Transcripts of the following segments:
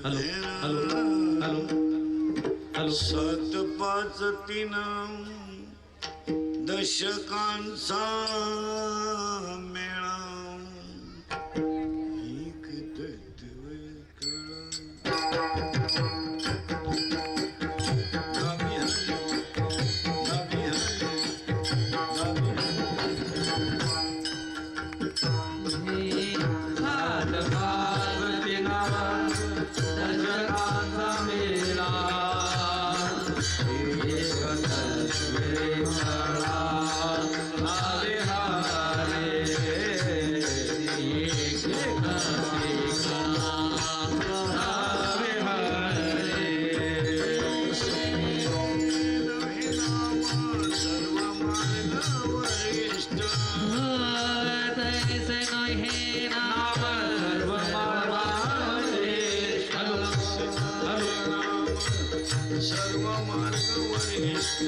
Hello hello hello hello 753 दशकांचा मेळा एक तत्व सर्व मार्ग वरिष्ठ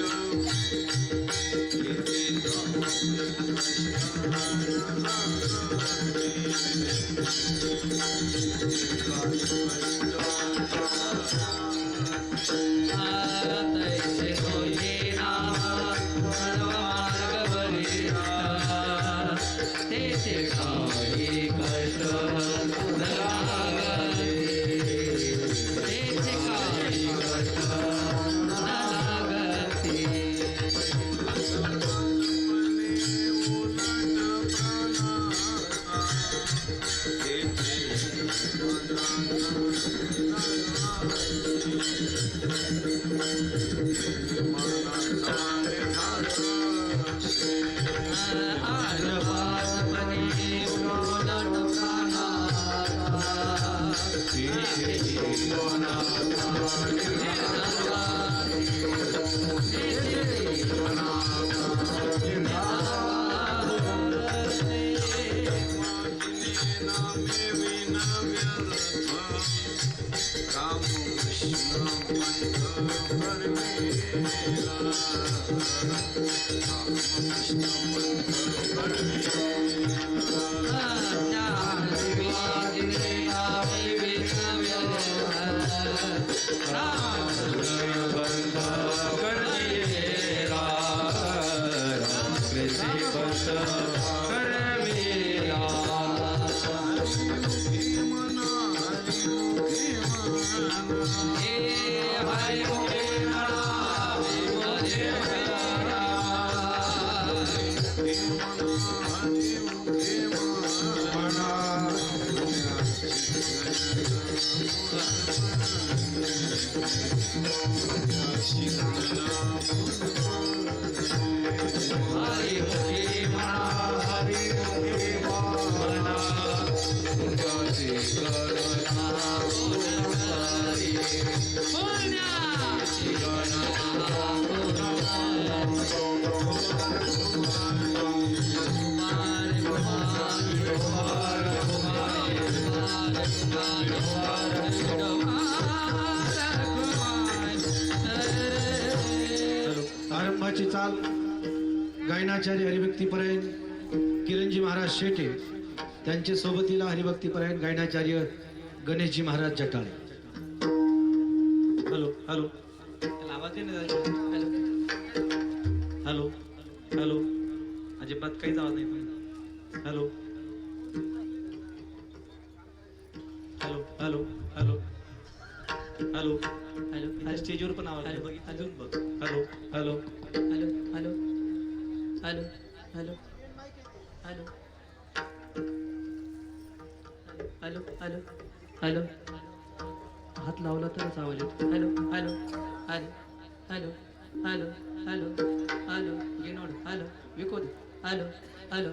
आरंभाची चाल गायनाचार्य हरिभक्तीपरायण किरणजी महाराज शेटे, त्यांच्या सोबतीला हरिभक्तीपरायण गायनाचार्य Ganeshji Maharaj Jatale. Hello hello hello hello अजिबात काहीच आवाज नाही. Hello hello hello hello hello hello स्टेजवर पण आवाज आहे बघ, अजून बघ. Hello hello hello hello hello hello hello hello hello hello हात लावला तरच आवाज येतो. Hello hello hello hello hello hello hello गेनोड हॅलो विकोद हॅलो हॅलो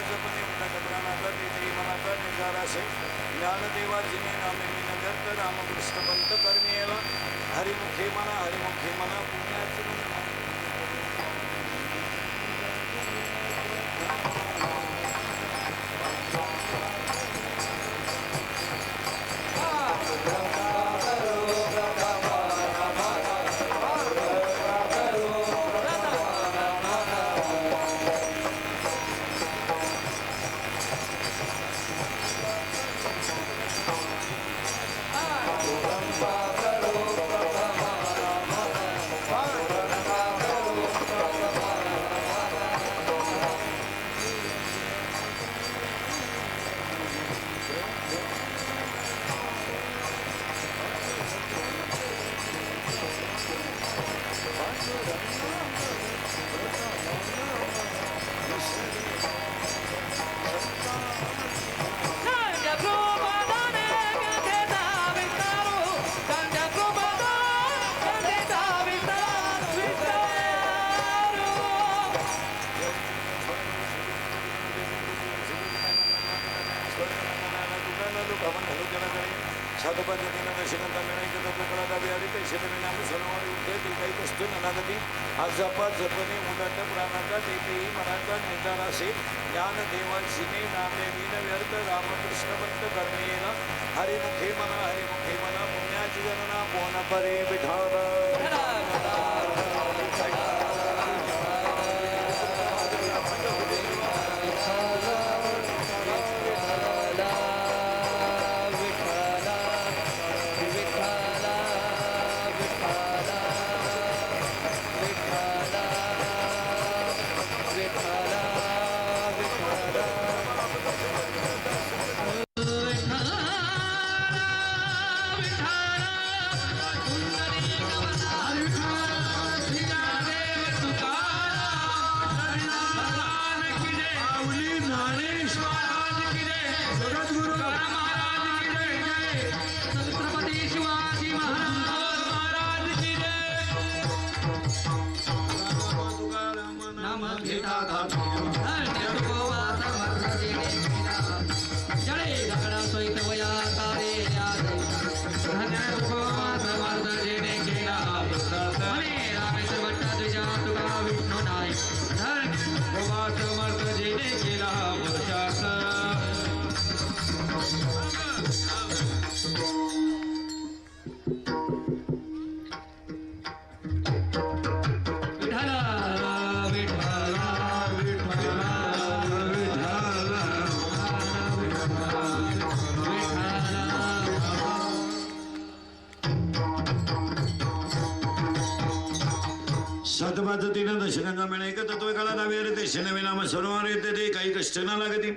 जपणे उन्हाच्या प्राणाचा तेथही मनाचा निजारासे ज्ञानदेवाची नामे मी नगर्थ रामकृष्ण पंत कर्मेला हरिमुखे मना पुण्याची उत्तमन घालू केला तरी साधू पद्धतीनं दर्शनाचा मिळाय की तत्वकला दाबी आली पैसे तरी नाम सर्वांवर उठे ते काही कष्ट ननागती आज जपा जपणे मुलांच्या प्राणाचा तेथेही मनाचा निर्धार असे ज्ञान देवाशिने नामे मीन व्यर्थ रामकृष्ण पंत करणे येला हरिमुखे मना पुण्याची गणना पोन परे विठाला सतपद्धतीनं दर्शनाचा मिळे का तत्व काला दावी अरे ते शनवे नाम सर्वांवर येते ते काही कष्ट न लागती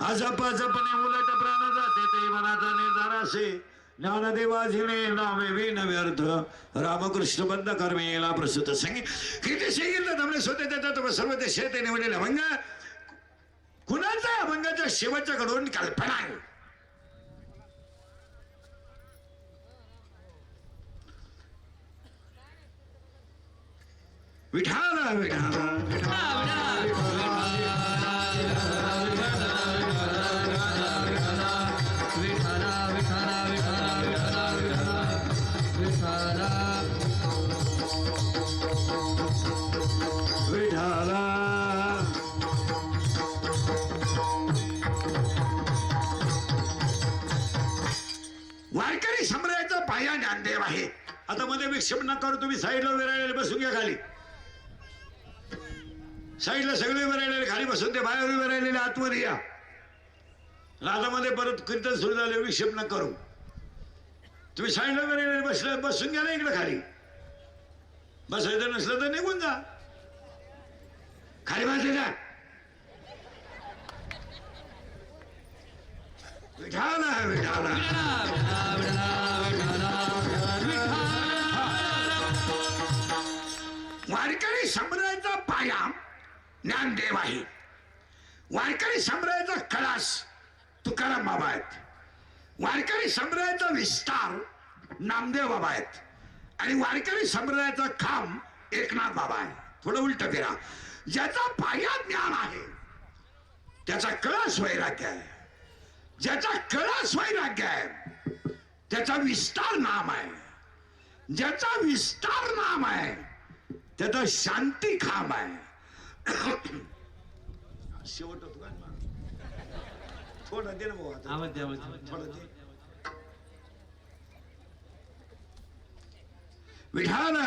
आज जपणे उलट प्राण जाते ते मनाचा निर्धार असे ज्ञानदेवाजीने नामे विन व्यर्थ रामकृष्ण बंद कर्मेला प्रसूत संगी किती सांगितलं તમને स्वतः त्याचा सर्व ते शेते निवडलेला अभंग कुणाचा अभंगाच्या शेवटच्या कडून कल्पना आहे विठाला विठाला वारकरी संप्रदायाचा पाया ज्ञानदेव आहे. आता मध्ये विक्षेप न करू तुम्ही साईडला विरायला बसून घ्या खाली साईडला सगळे विरायलेले खाली बसून ते बाहेर विरायलेले आतमध्ये या राधामध्ये परत कीर्तन सुरू झाले विक्षेप न करू तुम्ही साईडला विरायलेले बसले बसून घ्या ना इकडे खाली बसायचं नसलं तर निघून जा खाली बसले जा विठाला विठाला वारकरी संप्रदायाचा पाया ज्ञानदेव आहे. वारकरी संप्रदायाचा कळस तुकाराम बाबा आहेत. वारकरी संप्रदायाचा विस्तार नामदेव बाबा आहेत आणि वारकरी संप्रदायाचा खांब एकनाथ बाबा आहे. थोडं उलट फिरा. ज्याचा पाया ज्ञान आहे त्याचा कळस वैराग्य आहे. ज्याचा कळस वैराग्य आहे त्याचा विस्तार नाम आहे. ज्याचा विस्तार नाम आहे त्याचा शांती खांब आहे. शेवट थोडं दे ना भाऊ थोडं दे. विठाला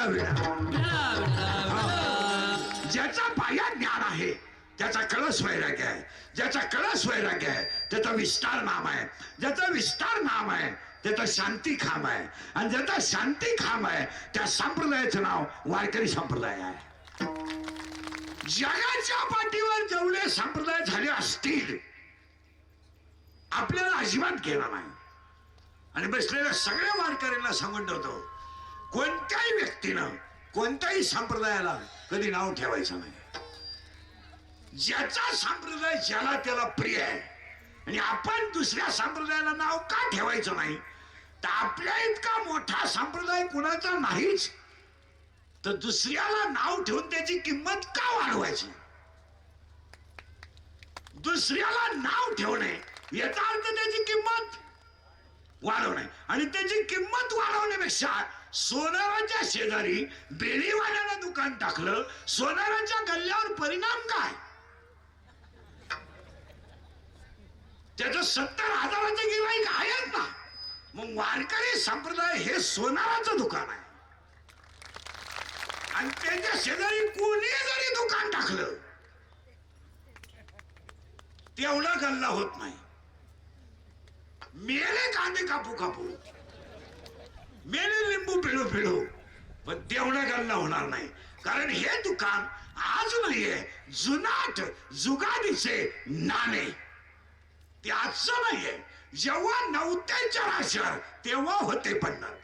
ज्याचा पाया ज्ञान आहे त्याचा कळस वैराग्य आहे. ज्याचा कळस वैराग्य आहे त्याचा विस्तार नाम आहे. ज्याचा विस्तार नाम आहे त्याचा शांती खांब आहे आणि ज्याचा शांती खांब आहे त्या संप्रदायाचं नाव वारकरी संप्रदाय आहे. जगाच्या पाठीवर जेवढे संप्रदाय झाले असतील आपल्याला अजिबात घेणार नाही. आणि बसलेल्या सगळ्या वारकऱ्यांना सांगून ठेवतो कोणत्याही व्यक्तीनं कोणत्याही संप्रदायाला कधी नाव ठेवायचं नाही. ज्याचा संप्रदाय ज्याला त्याला प्रिय आहे आणि आपण दुसऱ्या संप्रदायाला नाव का ठेवायचं नाही तर आपल्या इतका मोठा संप्रदाय कुणाचा नाहीच तर दुसऱ्याला नाव ठेवून त्याची किंमत का वाढवायची. दुसऱ्याला नाव ठेवणे याचा अर्थ त्याची किंमत वाढवणे आणि त्याची किंमत वाढवण्यापेक्षा सोनाराच्या शेजारी बेळीवाल्यानं दुकान टाकलं, सोनाराच्या गल्ल्यावर परिणाम काय? त्याचं 70,000चं गिऱ्हाईक आहेच ना. मग वारकरी संप्रदाय हे सोनाराचं दुकान आहे आणि त्याच्या शेजारी कोणी जरी दुकान टाकलं तेवढा गल्ला होत नाही. मेले कांदे कापू कापू, मेले लिंबू पिळू पिळू, पण तेवढा गल्ला होणार नाही. कारण हे दुकान आज नाहीये, जुनाट जुगाडीचे नाणे ते आजचं नाहीये. जेव्हा नव्हते चराचर तेव्हा होते पडणार.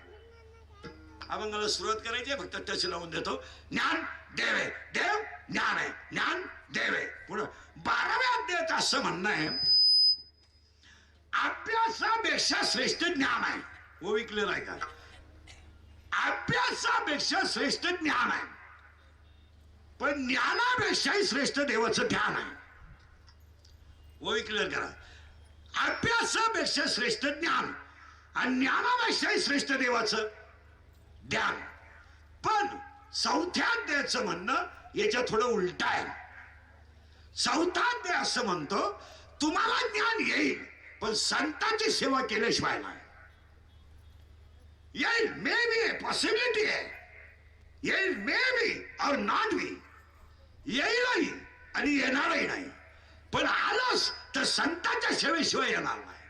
अभंगाला सुरुवात करायची, फक्त टच लावून देतो. ज्ञान देवे, देव ज्ञान आहे, ज्ञान देवे. पुढं 12व्या अध्यायात असं म्हणणं आहे, अभ्यासापेक्षा श्रेष्ठ ज्ञान आहे. वो विकलेला आहे का? अभ्यासापेक्षा श्रेष्ठ ज्ञान आहे, पण ज्ञानापेक्षाही श्रेष्ठ देवाचं ध्यान आहे. वो विकलेलं करा. अभ्यासापेक्षा श्रेष्ठ ज्ञान आणि ज्ञानापेक्षाही श्रेष्ठ देवाचं ध्यान. पण चौथ्या अध्यायाचं म्हणणं याच्या थोडं उलट आहे. चौथा अध्याय असं म्हणतो, तुम्हाला ज्ञान येईल पण संतांची सेवा केल्याशिवाय नाही. येईल, मे बी पॉसिबिलिटी आहे, येईल मे बी और नॉट बी, येईलही आणि येणारही नाही. पण आलोच तर संतांच्या सेवेशिवाय येणार नाही.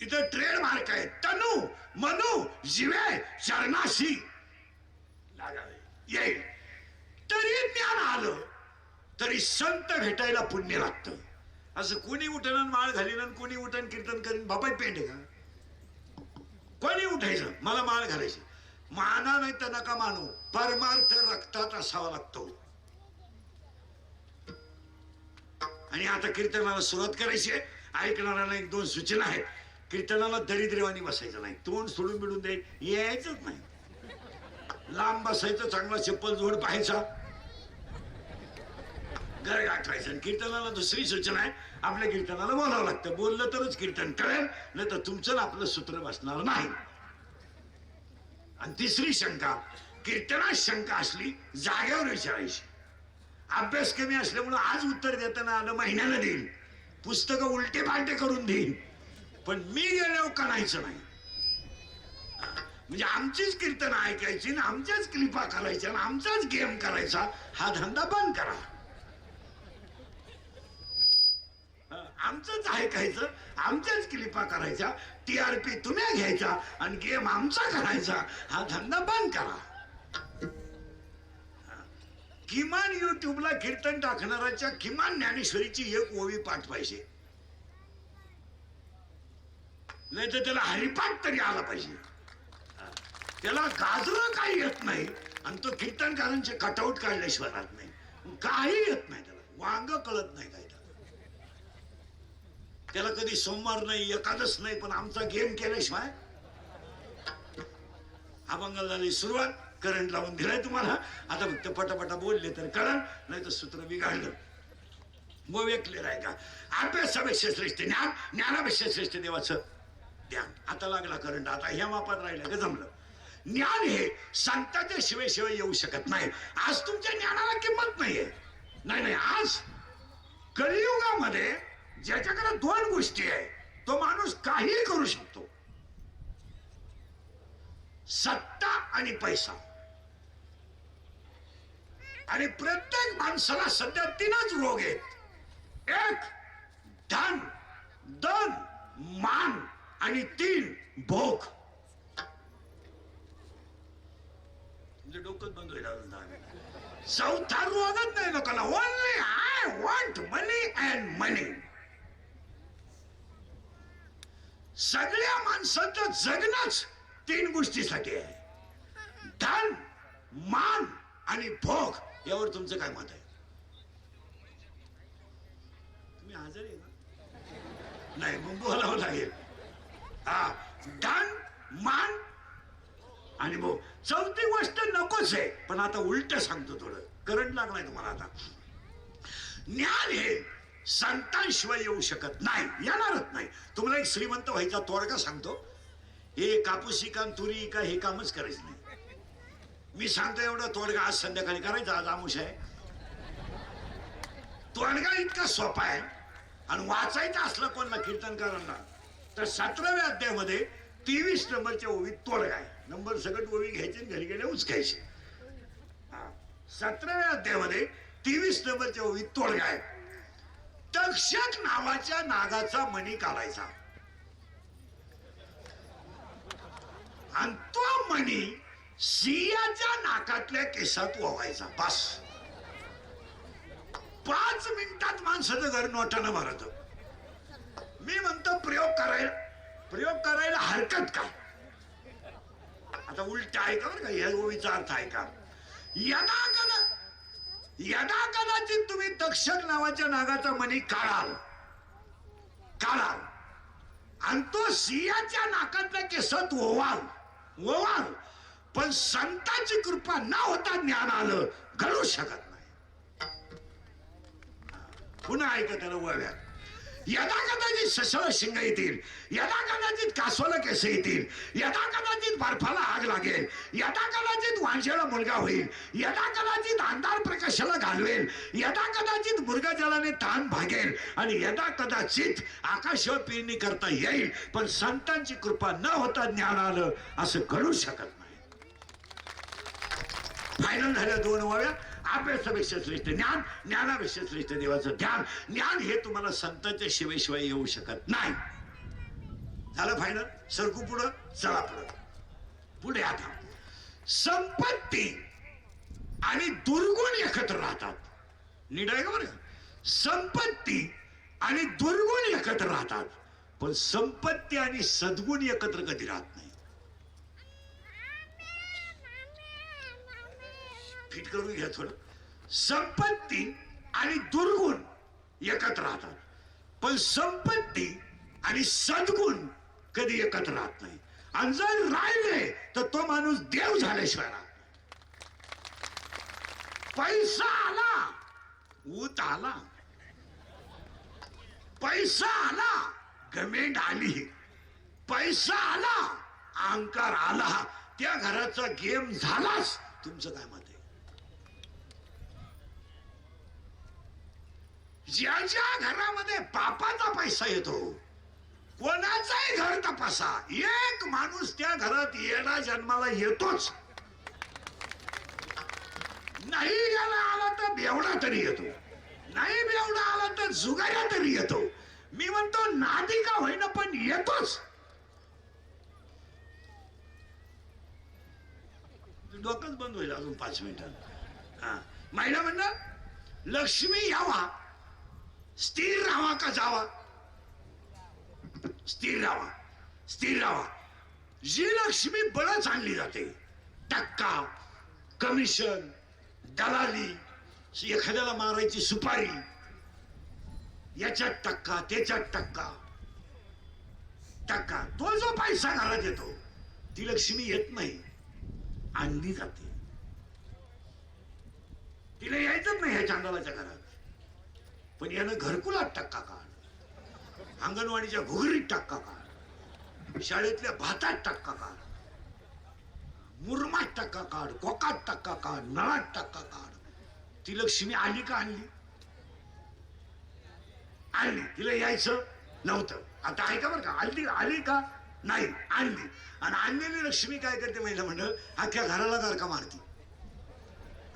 इथं ट्रेडमार्क आहे, तनु मनु जीवे चरणाशी लागावे. येईल तरी ज्ञान आलं तरी संत भेटायला पुण्य लागतं. असं कोणी उठण माळ घालीन, कोणी उठण कीर्तन करीन, बापाय पेंड आहे का? कोणी उठायचं मला माळ घालायची, माना नाही तर नका मानू, परमार्थ रक्तात असावा लागतो. आणि आता कीर्तनाला सुरुवात करायची आहे. ऐकणाऱ्याला 1-2 सूचना आहेत. कीर्तनाला दरिद्रवानी बसायचं नाही, तोंड सोडून बिडून दे यायचंच नाही. लांब बसायचं, चांगला चप्पल जोड पाहायचा, घर गाठवायचं. कीर्तनाला दुसरी सूचना आहे, आपल्या कीर्तनाला बोलावं लागतं. बोललं तरच कीर्तन कळेल, नाही तर तुमचं आपलं सूत्र बसणार नाही. आणि तिसरी शंका, कीर्तनात शंका असली जागेवर विचारायची. अभ्यास कमी असल्यामुळं आज उत्तर देताना आलं महिन्यानं देईल, पुस्तकं उलटे पालटे करून देईल, पण मी गेल्यावर कणायचं नाही. म्हणजे आमचीच कीर्तन ऐकायची ना आमच्याच क्लिपा करायच्या ना आमचाच गेम करायचा, हा धंदा बंद करा. आमचंच ऐकायचं, आमच्याच क्लिपा करायच्या, TRP तुम्ही घ्यायचा आणि गेम आमचा करायचा, हा धंदा बंद करा. किमान युट्यूबला कीर्तन टाकणाऱ्याच्या किमान ज्ञानेश्वरीची 1 ओवी पाठ पाहिजे, नाही तर त्याला हरिपाठ तरी आला पाहिजे. त्याला गाजरं काही येत नाही आणि तो कीर्तनकारांचे कटआउट काढल्याशिवाय राहत नाही. काही येत नाही त्याला, वांग कळत नाही काय त्याला. कधी सोमवार नाही, एकादश नाही, पण आमचा गेम केल्याशिवाय. अभंगाला झाली सुरुवात, करंट लावून दिलाय तुम्हाला. आता फक्त पटापटा बोलले तर कळण, नाही तर सूत्र बिघडलं. मग ऐकलेलं आहे का? अभ्यासापेक्षा श्रेष्ठ ज्ञान, ज्ञानापेक्षा श्रेष्ठ देवाचं ध्यान. आता लागला करंट, आता ह्या मापात राहिलं का जमलं. ज्ञान हे संतांच्या शिवाय येऊ शकत नाही. आज तुमच्या ज्ञानाला किंमत नाहीये. नाही, आज कलियुगामध्ये ज्याच्याकडे 2 गोष्टी आहे तो माणूस काही करू शकतो, सत्ता आणि पैसा. आणि प्रत्येक माणसाला सध्या 3च रोग आहेत. एक धन, धन मान आणि 3 भोग. म्हणजे डोकं बंद होईल. चौथा रोगच नाही लोकांना. Only I want money and money. सगळ्या माणसाचं जगणंच 3 गोष्टीसाठी आहे, धन मान आणि भोग. यावर तुमचं काय मत आहे? तुम्ही हजर आहे ना? नाही, मग बोलावं लागेल. हा, धन मान आणि भोग. चौथी गोष्ट नकोच आहे, पण आता उलट सांगतो, थोडं करंट लागलाय तुम्हाला. आता ज्ञान हे संतांशिवाय येऊ शकत नाही, येणारच नाही. तुम्हाला एक श्रीमंत व्हायचा तोडगा सांगतो. हे कापूस का तुरी का हे कामच करायचं नाही. मी सांगतो एवढा तोडगा आज संध्याकाळी करायचा. आज आमुष आहे. तोडगा इतका सोपा आहे. आणि वाचायचं असलं कोणला कीर्तनकारांना तर 17व्या अध्यायामध्ये 23 नंबरच्या ओवीत तोडगा आहे. नंबर सगळं ओवी घ्यायचे घरी गेले उचकायचे. 17व्या अध्यायामध्ये 23 नंबरच्या ओवीत तोडगा आहे. तक्षक नावाच्या नागाचा मणी काढायचा आणि तो मणी सिंहाच्या नाकातल्या केसात ओवायचा. बस 5 मिनिटात माणसाचं घर नोटानं भरत. मी म्हणतो प्रयोग करायला हरकत काय. आता उलट आहे का बरं का, या ओवीचा अर्थ आहे का. यदा कदाचित तुम्ही तक्षक नावाच्या नागाचा मणी काढाल आणि तो सिंहाच्या नाकातल्या केसात ओवाल पण संतांची कृपा न होता ज्ञान आलं घडू शकत नाही. पुन्हा ऐका त्याला ओव्यात. यदा कदाचित ससळ शिंग येतील, यदा कदाचित कासवाला केस येतील, यदा कदाचित बर्फाला आग लागेल, यदा कदाचित वांजेला मुलगा होईल, यदा कदाचित अंधार प्रकाशाला घालवेल, यदा कदाचित मृगजलाने ताण भागेल आणि यदा कदाचित आकाशावर पेरणी करता येईल पण संतांची कृपा न होता ज्ञान आलं असं घडू शकत नाही. फायनल झाल्या 2 ओव्या. अभ्यासापेक्षा श्रेष्ठ ज्ञान, ज्ञानापेक्षा श्रेष्ठ देवाचं ध्यान. ज्ञान हे तुम्हाला संतांच्या शिवेशिवाय येऊ शकत नाही. झालं फायनल. सरकू पुढं. चला पुढे. आता संपत्ती आणि दुर्गुण एकत्र राहतात. नीट आहे का बरं. संपत्ती आणि दुर्गुण एकत्र राहतात पण संपत्ती आणि सद्गुण एकत्र कधी राहत नाही. फिट करून घ्या थोडं. संपत्ती आणि दुर्गुण एकत्र राहतात पण संपत्ती आणि सद्गुण कधी एकत्र राहत नाही. आणि जर राहिले तर तो माणूस देव झाल्याशिवाय राहत नाही. पैसा आला ऊत आला, पैसा आला गमेंड आली, पैसा आला अहंकार आला, त्या घराचा गेम झालाच. तुमचं काय मत आहे. ज्याच्या घरामध्ये पापाचा पैसा येतो कोणाचाही घर तपासा, एक माणूस त्या घरात येणा जन्माला येतोच. नाही याला आला तर बेवडा तरी येतो, नाही बेवडा आला तर जुगाऱ्या तरी येतो. मी म्हणतो नादी का होईना पण येतोच. डोकंच बंद होईल अजून 5 मिनिटात. महिला म्हणणं लक्ष्मी यावा स्थिर राहावा का जावा. स्थिर राहावा. जी लक्ष्मी बळच आणली जाते, टक्का, कमिशन, दलाली, एखाद्याला मारायची सुपारी, याच्यात टक्का त्याच्यात टक्का, तो जो पैसा घरात येतो ती लक्ष्मी येत नाही, आणली जाते. तिला यायचंच नाही ह्या चांदलाच्या घरात पण यानं घरकुलात टक्का काढ, अंगणवाडीच्या घुगरीत टक्का काढ, शाळेतल्या भातात टक्का काढ, मुरमात टक्का काढ, कोकात टक्का काढ, नळात टक्का काढ. ती लक्ष्मी आली का आणली. तिला यायचं नव्हतं. आता ऐका बरं का, आली का नाही, आणली. आणि आणलेली लक्ष्मी काय करते महिला म्हणलं अख्ख्या घराला गारका मारती.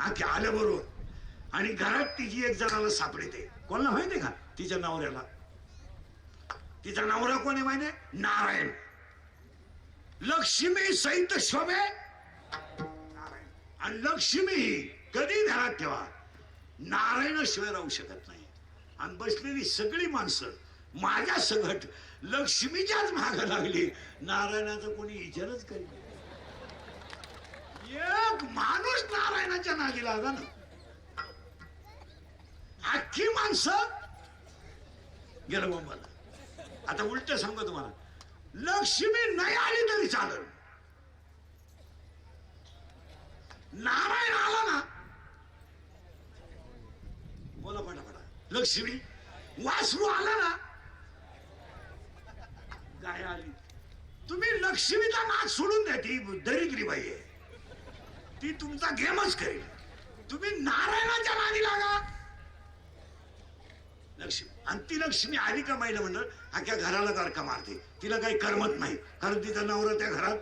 अख्ख्या आल्या बरोबर आणि घरात तिची एक जणाला सापडते. कोणाला माहितीये का. तिच्या नवऱ्याला. तिचा नवरा कोण आहे माहितीये. नारायण. लक्ष्मी सहित शोभे नारायण. आणि लक्ष्मी ही कधी घरात ठेवा नारायणाशिवाय राहू शकत नाही. आणि बसलेली सगळी माणसं माझ्या सगट लक्ष्मीच्याच माग लागली. नारायणाचा कोणी विचारच करीत. एक माणूस नारायणाच्या नागी लागा ना, अख्खी माणसं गेलं बोंबाला. आता उलट सांगतो तुम्हाला, लक्ष्मी नाही आली तरी चालेल, नारायण आला ना बोला पटापटा. लक्ष्मी वासरू आला ना, गाय आली, तुम्ही लक्ष्मीचा नाद सोडून द्या. ती दरिद्री बाई आहे, ती तुमचा गेमच करेल. तुम्ही नारायणाच्या नादी लागा. लक्ष्मी, आणि ती लक्ष्मी आली का महिला मंडळ अख्या घराला गारका मारते. तिला काही करमत नाही, कारण तिचा नवरा त्या घरात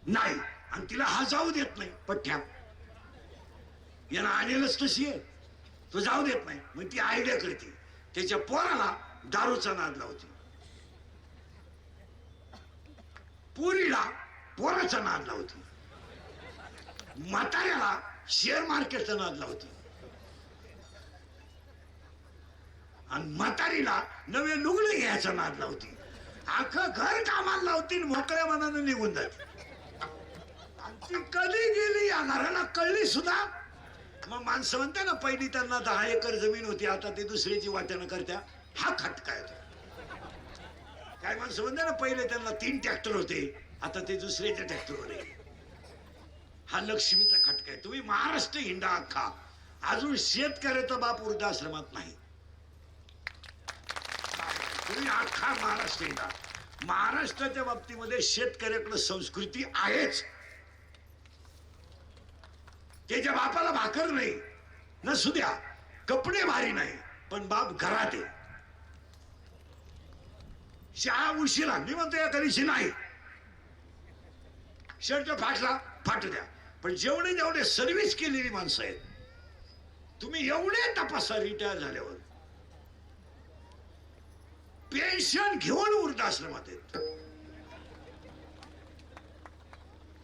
नाही, आणि तिला हा जाऊ देत नाही. पठ्ठ्या यांना आणेलच तशी आहे, तो जाऊ देत नाही. मग ती आयडिया करते, त्याच्या पोराला दारूचा नाद लावते, पोरीला पोराचा नाद लावते, म्हाताऱ्याला शेअर मार्केटचा नाद लावते, आणि म्हातारीला नवे लुगडे घ्यायचा नाद लावते. अख्खं घर कामाला लावती, मोकळ्या मनानं निघून जाते. आणि ती कधी गेली या घराला कळली सुद्धा. मग माणसं म्हणते ना, पहिली त्यांना 10 एकर जमीन होती, आता ते दुसऱ्याची वाट्यानं करत्या. हा खटका येतो. काय माणसं म्हणते ना, पहिले त्यांना 3 ट्रॅक्टर होते, आता ते दुसऱ्याच्या ट्रॅक्टरवर आहे. हा लक्ष्मीचा खटका आहे. तुम्ही महाराष्ट्र हिंडा अख्खा, अजून शेतकऱ्याचा बाप वृद्धाश्रमात नाही. तुम्ही अख्खा महाराष्ट्र हिंडा, महाराष्ट्राच्या बाबतीमध्ये शेतकऱ्याकडे संस्कृती आहेच. त्याच्या बापाला भाकर नाही, नसू द्या, कपडे भारी नाही, पण बाप घरात आहे. शाळा उशिरा, मी म्हणतो या कधीशी नाही, शर्ट फाटला फाटू द्या, पण जेवढे जेवढे सर्व्हिस केलेली माणसं आहेत, तुम्ही एवढे तपासा रिटायर झाल्यावर पेन्शन घेऊन वृद्धाश्रमात आहेत.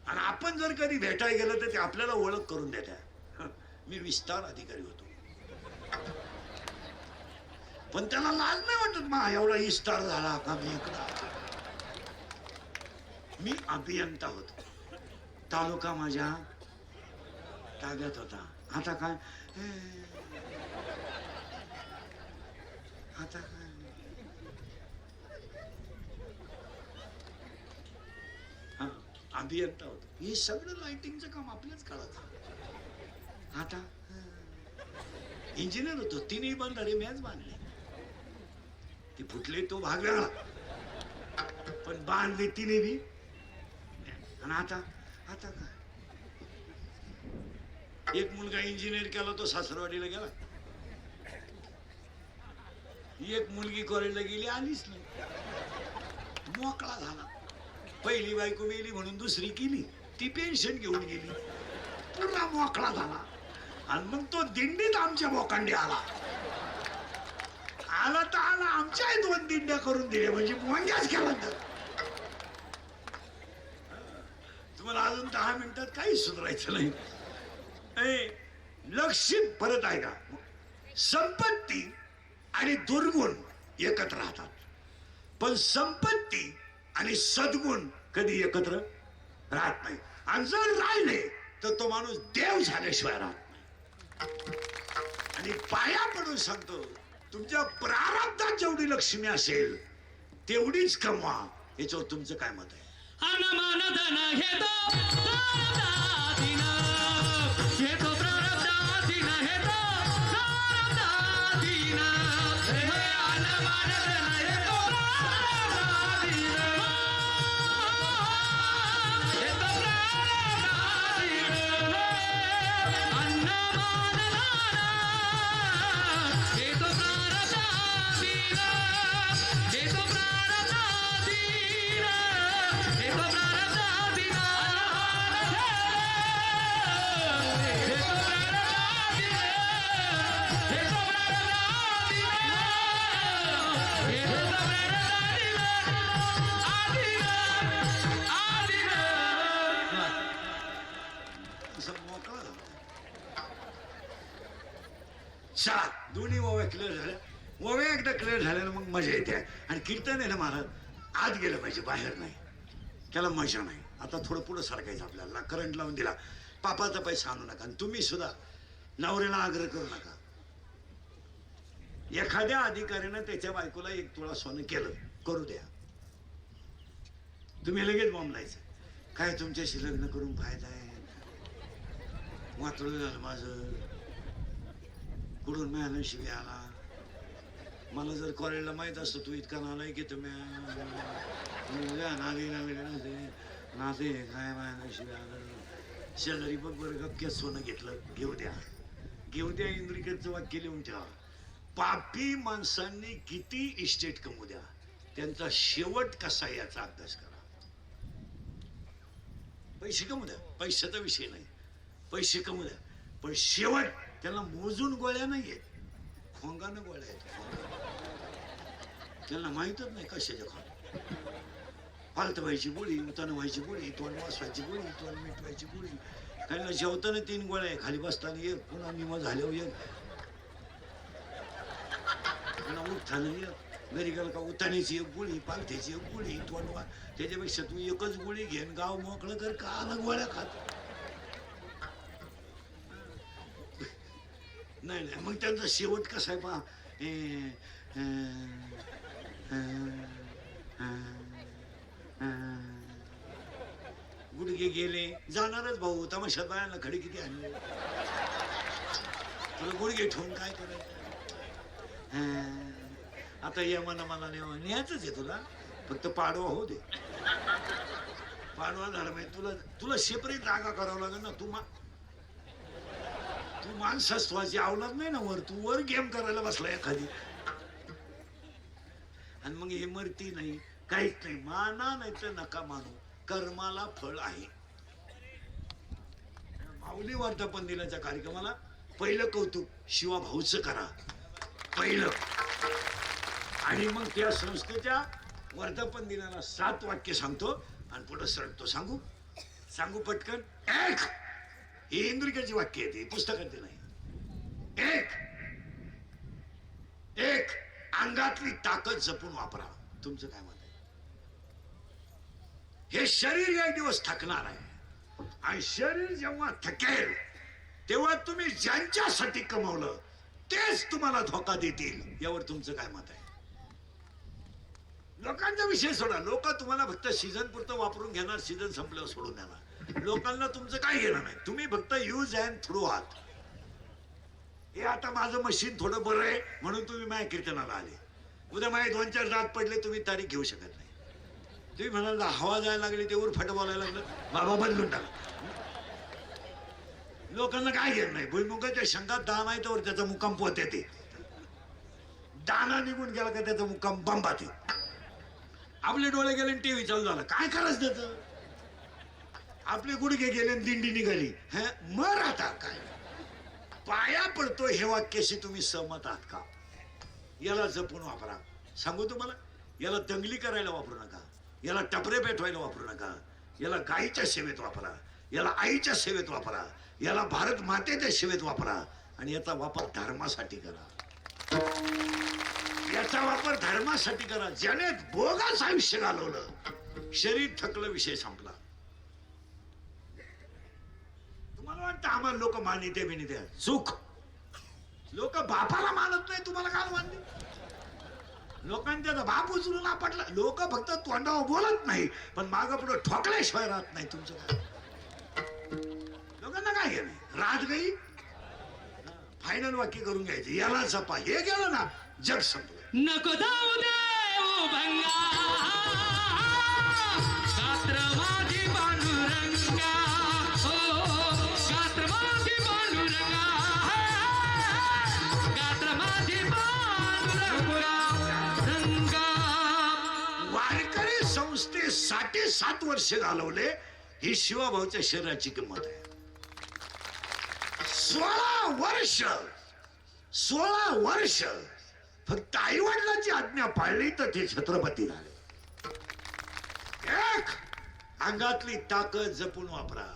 आणि आपण जर कधी भेटायला गेलं तर ते आपल्याला ओळख करून देत्या, मी विस्तार अधिकारी होतो. पण त्याला लाज नाही वाटत, मा एवढा विस्तार झाला का मी इकडं. मी अभियंता होतो, तालुका माझ्या ताब्यात होता. आता काय, आता काय, अभियंता होतो. हे सगळं लाइटिंगचं काम आपल्याच काळात. आता इंजिनियर होतो, 3 बंधारे मॅच बांधले. ती फुटले तो भाग वेगळा, पण बांधले 3 बी. आणि आता आता काय, एक मुलगा इंजिनियर केला, तो सासरवाडीला गेला. एक मुलगी कॉलेजला गेली, आलीच नाही, मोकळा झाला. पहिली बायको मेली म्हणून दुसरी केली, ती पेन्शन घेऊन गेली, पुन्हा मोकळा झाला. आणि मग तो दिंडीत आमच्या मोकांडी आला. आला तर आला, आमच्याही 2 दिंड्या करून दिल्या, म्हणजे मोंग्याच केला. तर तुम्हाला अजून 10 मिनिटात काही सुधारायचं नाही. लक्ष्मी परत आहे का, संपत्ती आणि दुर्गुण एकत्र राहतात, पण संपत्ती आणि सद्गुण कधी एकत्र राहत नाही. आणि जर राहिले तर तो माणूस देव झाल्याशिवाय राहत नाही. आणि पाया पडून सांगतो, तुमच्या प्रारब्धात जेवढी लक्ष्मी असेल तेवढीच कमवा. याच्यावर तुमचं काय मत आहे? चला, दोन्ही ओव्या क्लिअर झाल्या. ओव्या एकदा क्लिअर झाल्या मग मजा येते. आणि कीर्तन आहे ना महाराज, आत गेलं पाहिजे, बाहेर नाही. त्याला मजा नाही. आता थोडं पुढं सरकायचं आपल्याला. करंट लावून दिला, पापाचा पैसा आणू नका. आणि तुम्ही सुद्धा नवऱ्याला आग्रह करू नका. एखाद्या अधिकाऱ्यानं त्याच्या बायकोला 1 तोळा सोनं केलं, करू द्या. तुम्ही लगेच बोंबलायचं, काय तुमच्याशी लग्न करून फायदा आहे, वाटलं झालं माझं, कुठून मिळालं शिवी आला. मला जर कॉलेजला माहित असतं तू इतका नालायक की तुम्ही नादी नाते काय माय शेजारी बघ बरं गप्क्यात सोनं घेतलं घेऊ द्या इंद्रिकेचं वाक्य लिहून ठेवा. पापी माणसांनी किती इस्टेट कमवू द्या, त्यांचा शेवट कसा याचा अभ्यास करा. पैसे कमवू द्या, पैशाचा विषय नाही, पैसे कमवू द्या, पण शेवट त्यांना मोजून गोळ्या नाहीयेत, खोंगानं गोळ्या आहेत. त्यांना माहितच नाही कशाच्या खोंग. पालत व्हायची गोळी, उतानं व्हायची गोळी, तोंड वाचवायची गोळी, तोंड मिटवायची गोळी. काही जेवताना 3 गोळ्या आहे, खाली बसताना एक, पुन्हा निम झाल्यावर एक, पुन्हा उठताना एक, घरी गेलं का उताण्याची एक गोळी, पालथ्याची एक गोळी, तोंड वा. त्याच्यापेक्षा तू एकच गोळी घेन गाव मोकळं कर, का अलग गोळ्या खात. नाही नाही, मग त्यांचा शेवट कसा आहे पहा. गुडघे गेले, जाणारच भाऊ, तमाशात बायांना खडी किती आणले, तुला गुडघे ठेवून काय करायचं. आता या मला न्यायचंच आहे तुला, फक्त पाडवा होऊ दे. पाडवा झाला माहिती तुला सेपरेट जागा करावं लागेल ना. तू माणसाची आवलाद नाही ना वर, तू वर गेम करायला बसला एखादी. आणि मग हे मरती नाही, काहीच नाही. माना नाही तर नका मानू, कर्माला फळ आहे. माऊली वर्धापन दिनाच्या कार्यक्रमाला पहिलं कौतुक शिवा भाऊचं करा पहिलं. आणि मग त्या संस्थेच्या वर्धापन दिनाला 7 वाक्य सांगतो आणि पुढे सरकतो. सांगू पटकन. 1 ही इंद्रिकाची वाक्य येते, पुस्तकात नाही. 1 अंगातली ताकद जपून वापरा. तुमचं काय मत आहे? हे शरीर एक दिवस थकणार आहे, आणि शरीर जेव्हा थकेल तेव्हा तुम्ही ज्यांच्यासाठी कमवलं तेच तुम्हाला धोका देतील. यावर तुमचं काय मत आहे? लोकांचा विषय सोडा. लोक तुम्हाला फक्त सीझन पुरतं वापरून घेणार, सीझन संपल्यावर सोडून देणार. लोकांना तुमचं काय घेणं नाही. तुम्ही फक्त यूज अँड थ्रू आहात. हे आता माझं मशीन थोडं बरं आहे म्हणून तुम्ही माझ्या कीर्तनाला आले. उद्या माझे 2-4 दात पडले, तुम्ही तारीख घेऊ शकत नाही. तुम्ही म्हणाल हवा जायला लागली, ते उर फट बोलायला लागलं, बाबा बदलून टाका. लोकांना काय घेत नाही. भुईमुगाच्या शेंगात दाना आहे तर त्याचा मुक्काम पोत येते, दाना निघून गेला का त्याचा मुक्काम बंबात येते. आपले डोळे गेले टीव्ही चालू झाला, काय करायचं त्याचं. आपले गुडघे गेले दिंडी निघाली, मर आता काय. पाया पडतो हे वाक्याशी तुम्ही सहमत आहात का? याला जपून वापरा. सांगू तुम्हाला, याला दंगली करायला वापरू नका, याला टपरे पेटवायला वापरू नका, याला गाईच्या सेवेत वापरा, याला आईच्या सेवेत वापरा, याला भारत मातेच्या सेवेत वापरा. आणि याचा वापर धर्मासाठी करा. याचा वापर धर्मासाठी करा. ज्याने बोगस आयुष्य घालवलं, शरीर थकलं, विषय संपला. तुम्हाला वाटतं आम्हाला लोक मानिते बिनिते, सुख. लोक बापाला मानत नाही, तुम्हाला काय मानते? लोकांचा बाप उचलून आपटला. लोक फक्त तोंडावर बोलत नाही, पण मागं पुढे ठोकल्याशिवाय राहत नाही. तुमचं काय? लोकांना काय घे नाही. रात गई फायनल वाक्य करून घ्यायचं, याला जपा. हे गेलं ना, जग संपलं. नको जाऊ दे ओ भंगा, गात्र माझी पांडुरंगा, हो गात्र माझी पांडुरंगा, गात्र माझी पांडुरंगा. वारकरी संस्थेसाठी 7 वर्ष घालवले, ही शिवाभाऊच्या शरीराची किंमत आहे. 16 वर्ष फक्त आई वडिलांची आज्ञा पाळली तर ते छत्रपती झाले. 1 अंगातली ताकद जपून वापरा.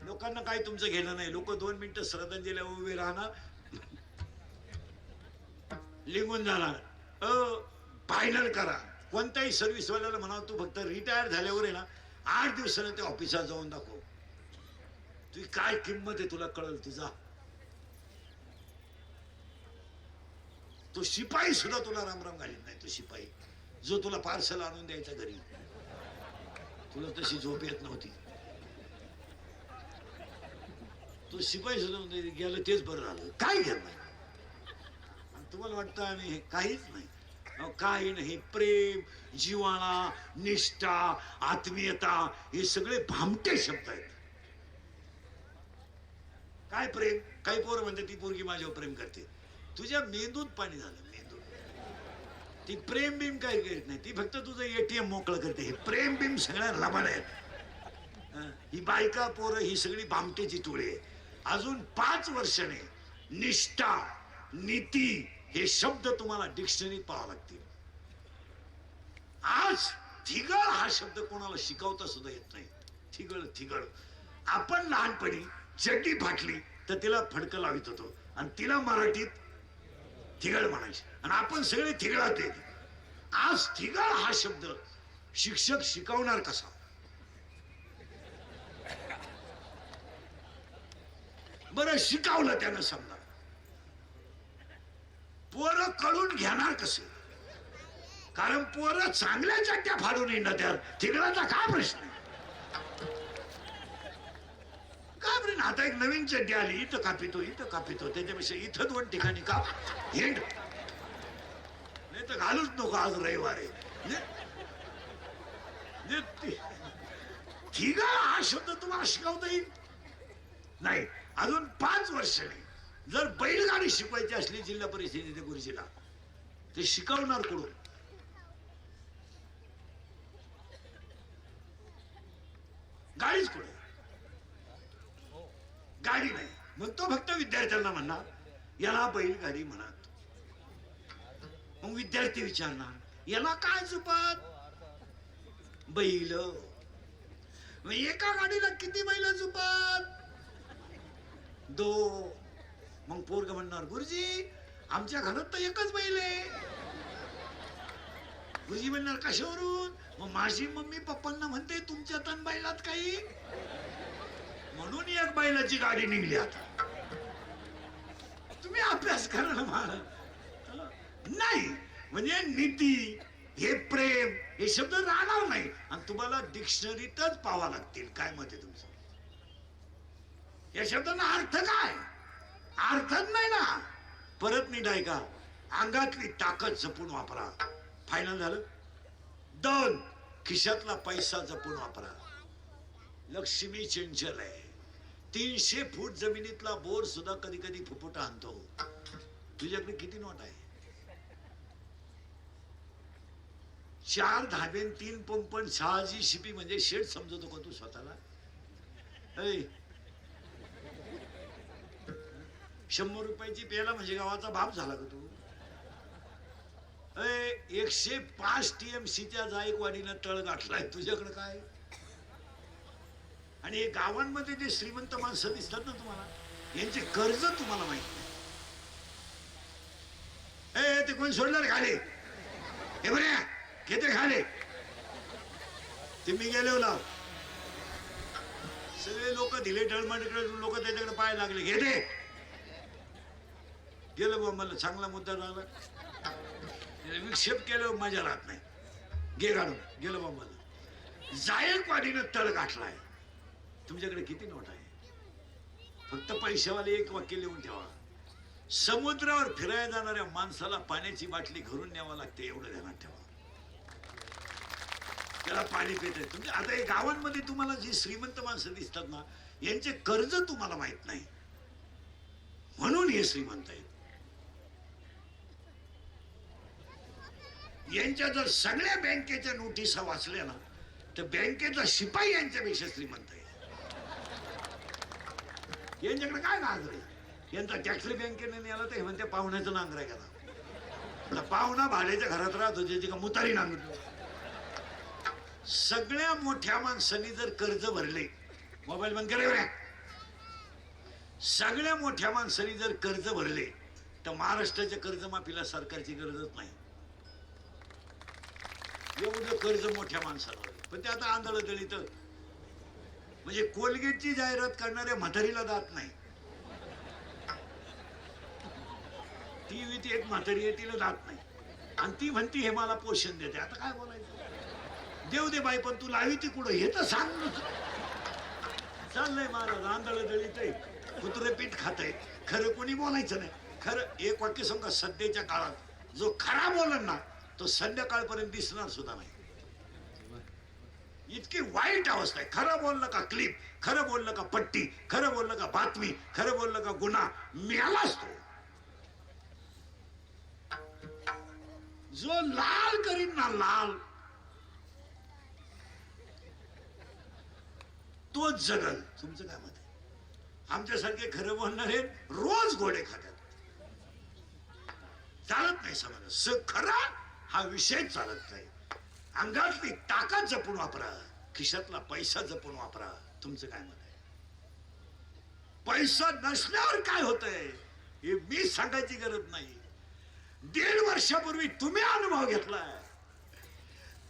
लोकांना काय तुमचं घेणं नाही. लोक 2 मिनिटं श्रद्धांजलीला उभे राहणार, लिंगून जाणार. फायनल करा. कोणत्याही सर्व्हिसवाल्याला म्हणा, तू फक्त रिटायर झाल्यावर आहे ना 8 दिवसानं ते ऑफिसात जाऊन दाखव, तुझी काय किंमत आहे तुला कळल. तुझा तो शिपाई सुद्धा तुला रामराम घालीत नाही. तो शिपाई जो तुला पार्सल आणून द्यायचा घरी, तुला तशी झोप येत नव्हती, तो शिपाई सुद्धा गेलं तेच बरं झालं. काय घेत नाही. तुम्हाला वाटतं आम्ही हे काहीच नाही. अहो, काही नाही. प्रेम, जिव्हाळा, निष्ठा, आत्मीयता हे सगळे भामटे शब्द आहेत. काय प्रेम? काही पोरं म्हणते ती पोरगी माझ्यावर प्रेम करते. तुझ्या मेंदूत पाणी झालं, मेंदूत. ती प्रेम बिम काही करीत नाही, ती फक्त तुझं एटीएम मोकळं करते. हे प्रेम बिम सगळ्या लबाड आहेत. ही बायका पोरं ही सगळी भामटेची टोळी आहे. अजून 5 वर्षाने निष्ठा, नीती हे शब्द तुम्हाला डिक्शनरीत पाहावे लागतील. आज थिगळ हा शब्द कोणाला शिकवता सुद्धा येत नाही. थिगळ थिगळ. आपण लहानपणी चड्डी फाटली तर तिला फडकं लावित होतो आणि तिला मराठीत थिगळ म्हणायचे आणि आपण सगळे थिगळात येत. आज थिगळ हा शब्द शिक्षक शिकवणार कसा? बरं शिकवलं त्यानं समजा, पोरं कळून घेणार कसे? कारण पोरं चांगल्या चट्ट्या फाडून येणार. त्या थिगळाचा काय प्रश्न आहे? का बरं? आता एक नवीन चड्डी आली, इथं कापितो इथं कापितो, त्याच्यापेक्षा इथं 2 ठिकाणी का हिंड, नाही तर घालूच नको आज रविवार आहे. थिगळ हा शब्द तुम्हाला शिकवता येईल नाही. अजून 5 वर्षांनी जर बैलगाडी शिकवायची असली जिल्हा परिषदेच्या गुरुजीला, ते शिकवणार कोण? गाडीच कुठे? गाडी नाही. मग तो फक्त विद्यार्थ्यांना म्हणणार याला बैलगाडी म्हणत. मग विद्यार्थी विचारणार याला काय चुपत? बैल. मग एका गाडीला किती बैल चुपत? 2. मग पोरग म्हणणार गुरुजी आमच्या घरात तर एकच बैल आहे. गुरुजी म्हणणार कशावरून? मग माझी मम्मी पप्पांना म्हणते तुमच्या तन बैलात काही, म्हणून एक बैलाची गाडी निघली. आता तुम्ही अभ्यास करा ना मला. नाही म्हणजे नीती, हे प्रेम हे शब्द राहणार नाही आणि तुम्हाला डिक्शनरीतच पाहावं लागतील. काय मत आहे तुमचं? या शब्दांना अर्थ काय? अर्थच नाही ना. परत नीट ऐका. अंगातली ताकद जपून वापरा. फायनल झालं. 2. खिशातला पैसा जपून वापरा. लक्ष्मी चंचल आहे. 300 फूट जमिनीतला बोर सुद्धा कधी कधी फुफुटा आणतो. तुझ्याकडे किती नोट आहे? 4 धाबे, 3 पंप, 6 शिपी म्हणजे शेड समजतो का तू स्वतःला? 100 रुपयाची पेला म्हणजे गावाचा बाप झाला का तू? 105 TMCच्या जायकवाडीनं तळ गाठलाय. तुझ्याकडे काय? आणि हे गावांमध्ये जे श्रीमंत माणसं दिसतात ना तुम्हाला, यांचे कर्ज तुम्हाला माहित नाही. ते कोण सोडलं खाली? हे बऱ्या घेते खाली. ते मी गेलो लाव. सगळे लोक दिले ढळमडकडे, लोक त्याच्याकडे पाय लागले. घेते गेलं बा. मला चांगला मुद्दा झाला. विक्षेप केलं मजा राहत नाही. घे काढून गेलं बा. मला जायकवाडीनं तळ गाठलाय. तुमच्याकडे किती नोट आहे? फक्त पैशावाले एक वाक्य लिहून ठेवा. समुद्रावर फिरायला जाणाऱ्या माणसाला पाण्याची बाटली घरून न्यावं लागते, एवढं ध्यानात ठेवा. त्याला पाणी पिते. तुम्ही आता हे गावांमध्ये तुम्हाला जी श्रीमंत माणसं दिसतात ना, यांचे कर्ज तुम्हाला माहित नाही, म्हणून हे श्रीमंत आहेत. यांच्या जर सगळ्या बँकेच्या नोटिसा वाचल्या ना, तर बँकेचा शिपाई यांच्यापेक्षा श्रीमंत आहे. यांच्याकडे काय नांगर आहे? यांचा टॅक्सी बँकेने नेला तर हे म्हणते पाहुण्याचं नांगर आहे का? पाहुणा भाड्याच्या घरात राहत होते, का मुतारी नांगर. सगळ्या मोठ्या माणसांनी जर कर्ज भरले, मोबाईल बंद करे. सगळ्या मोठ्या माणसांनी जर कर्ज भरले तर महाराष्ट्राच्या कर्जमाफीला सरकारची गरजच नाही. एवढं कर्ज मोठ्या माणसाला. पण ते आता आंधळ दलित म्हणजे कोलगेटची जाहिरात करणाऱ्या म्हातारीला दात नाही. टीव्हीत एक म्हातारी आहे, तिला दात नाही आणि ती म्हणती हे मला पोषण देते. आता काय बोलायचं? देव दे बाई, पण तू लावी ती कुठं हे तर सांग. चाललंय महाराज आंधळ दलित आहे, कुत्रे पीठ खात आहे, खरं कोणी बोलायचं नाही. खरं एक वाक्य सांगा, सध्याच्या काळात जो खरा बोलन ना तो संध्याकाळपर्यंत दिसणार सुद्धा नाही. इतकी वाईट अवस्था आहे. खरं बोललं का क्लिप, खरं बोललं का पट्टी, खरं बोललं का बातमी, खरं बोललं का गुन्हा, मिळालाच तो. जो लाल करीन ना लाल तोच जगल. तुमचं काय मत आहे? आमच्यासारखे खरं बोलणारे रोज गोडे खातात. चालत नाही समाज खरा हा विषय चालत नाही. अंगातली ताकद जपून वापरा, खिशातला पैसा जपून वापरा. तुमचं काय मत आहे? पैसा नसल्यावर काय होतंय हे मी सांगायची गरज नाही. 1.5 वर्षापूर्वी तुम्ही अनुभव घेतलाय.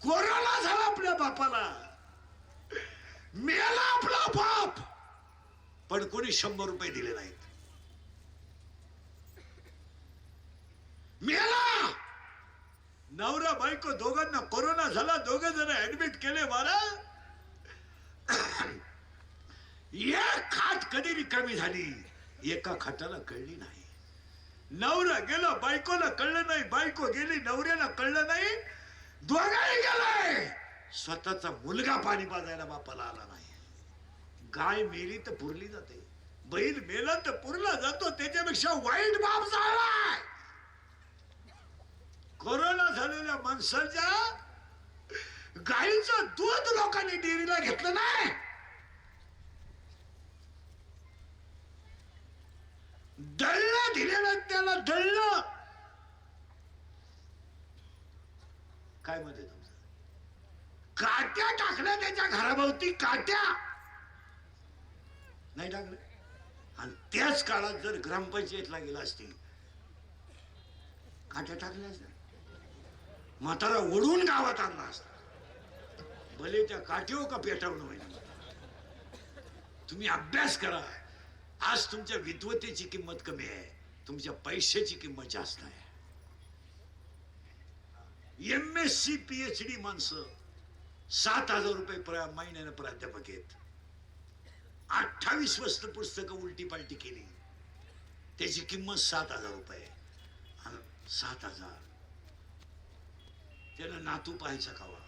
कोरोना झाला आपल्या बापाला, मेला आपला बाप, पण कोणी 100 रुपये दिले नाहीत. मेला नवरा बायको दोघांना कोरोना झाला, दोघ जण ऍडमिट केले. मला एक खाट कधी रिकामी झाली एका खाटाला कळली नाही. नवरा गेला बायकोला कळलं नाही, बायको गेली नवऱ्याला कळलं नाही, दोघांनी गेलाय. स्वतःचा मुलगा पाणी पाजायला बापाला आला नाही. गाय मेली तर पुरली जाते, बैल मेला तर पुरला जातो. त्याच्यापेक्षा वाईट बाप झालाय. कोरोना झालेल्या माणसाच्या गाईचं दूध लोकांनी डेअरीला घेतलं नाही. दळलं दिलेलं त्याला दळलं. काय मध्ये तुमचं? काट्या टाकल्या त्याच्या घराभोवती, काट्या नाही टाकलं. आणि त्याच काळात जर ग्रामपंचायतला गेला असती, काट्या टाकल्या असत्या, म्हातारा ओढून गावात आणला असता. भले त्या काठीव का पेटवणं होईल. तुम्ही अभ्यास करा. आज तुमच्या विद्वतेची किंमत कमी आहे, तुमच्या पैशाची किंमत जास्त आहे. MSc PhD माणसं 7,000 रुपये महिन्यानं प्राध्यापक आहेत. 28 वस्त पुस्तकं उलटी पालटी केली, त्याची किंमत 7,000 रुपये. 7,000 त्याला नातू पाहायचा खावा.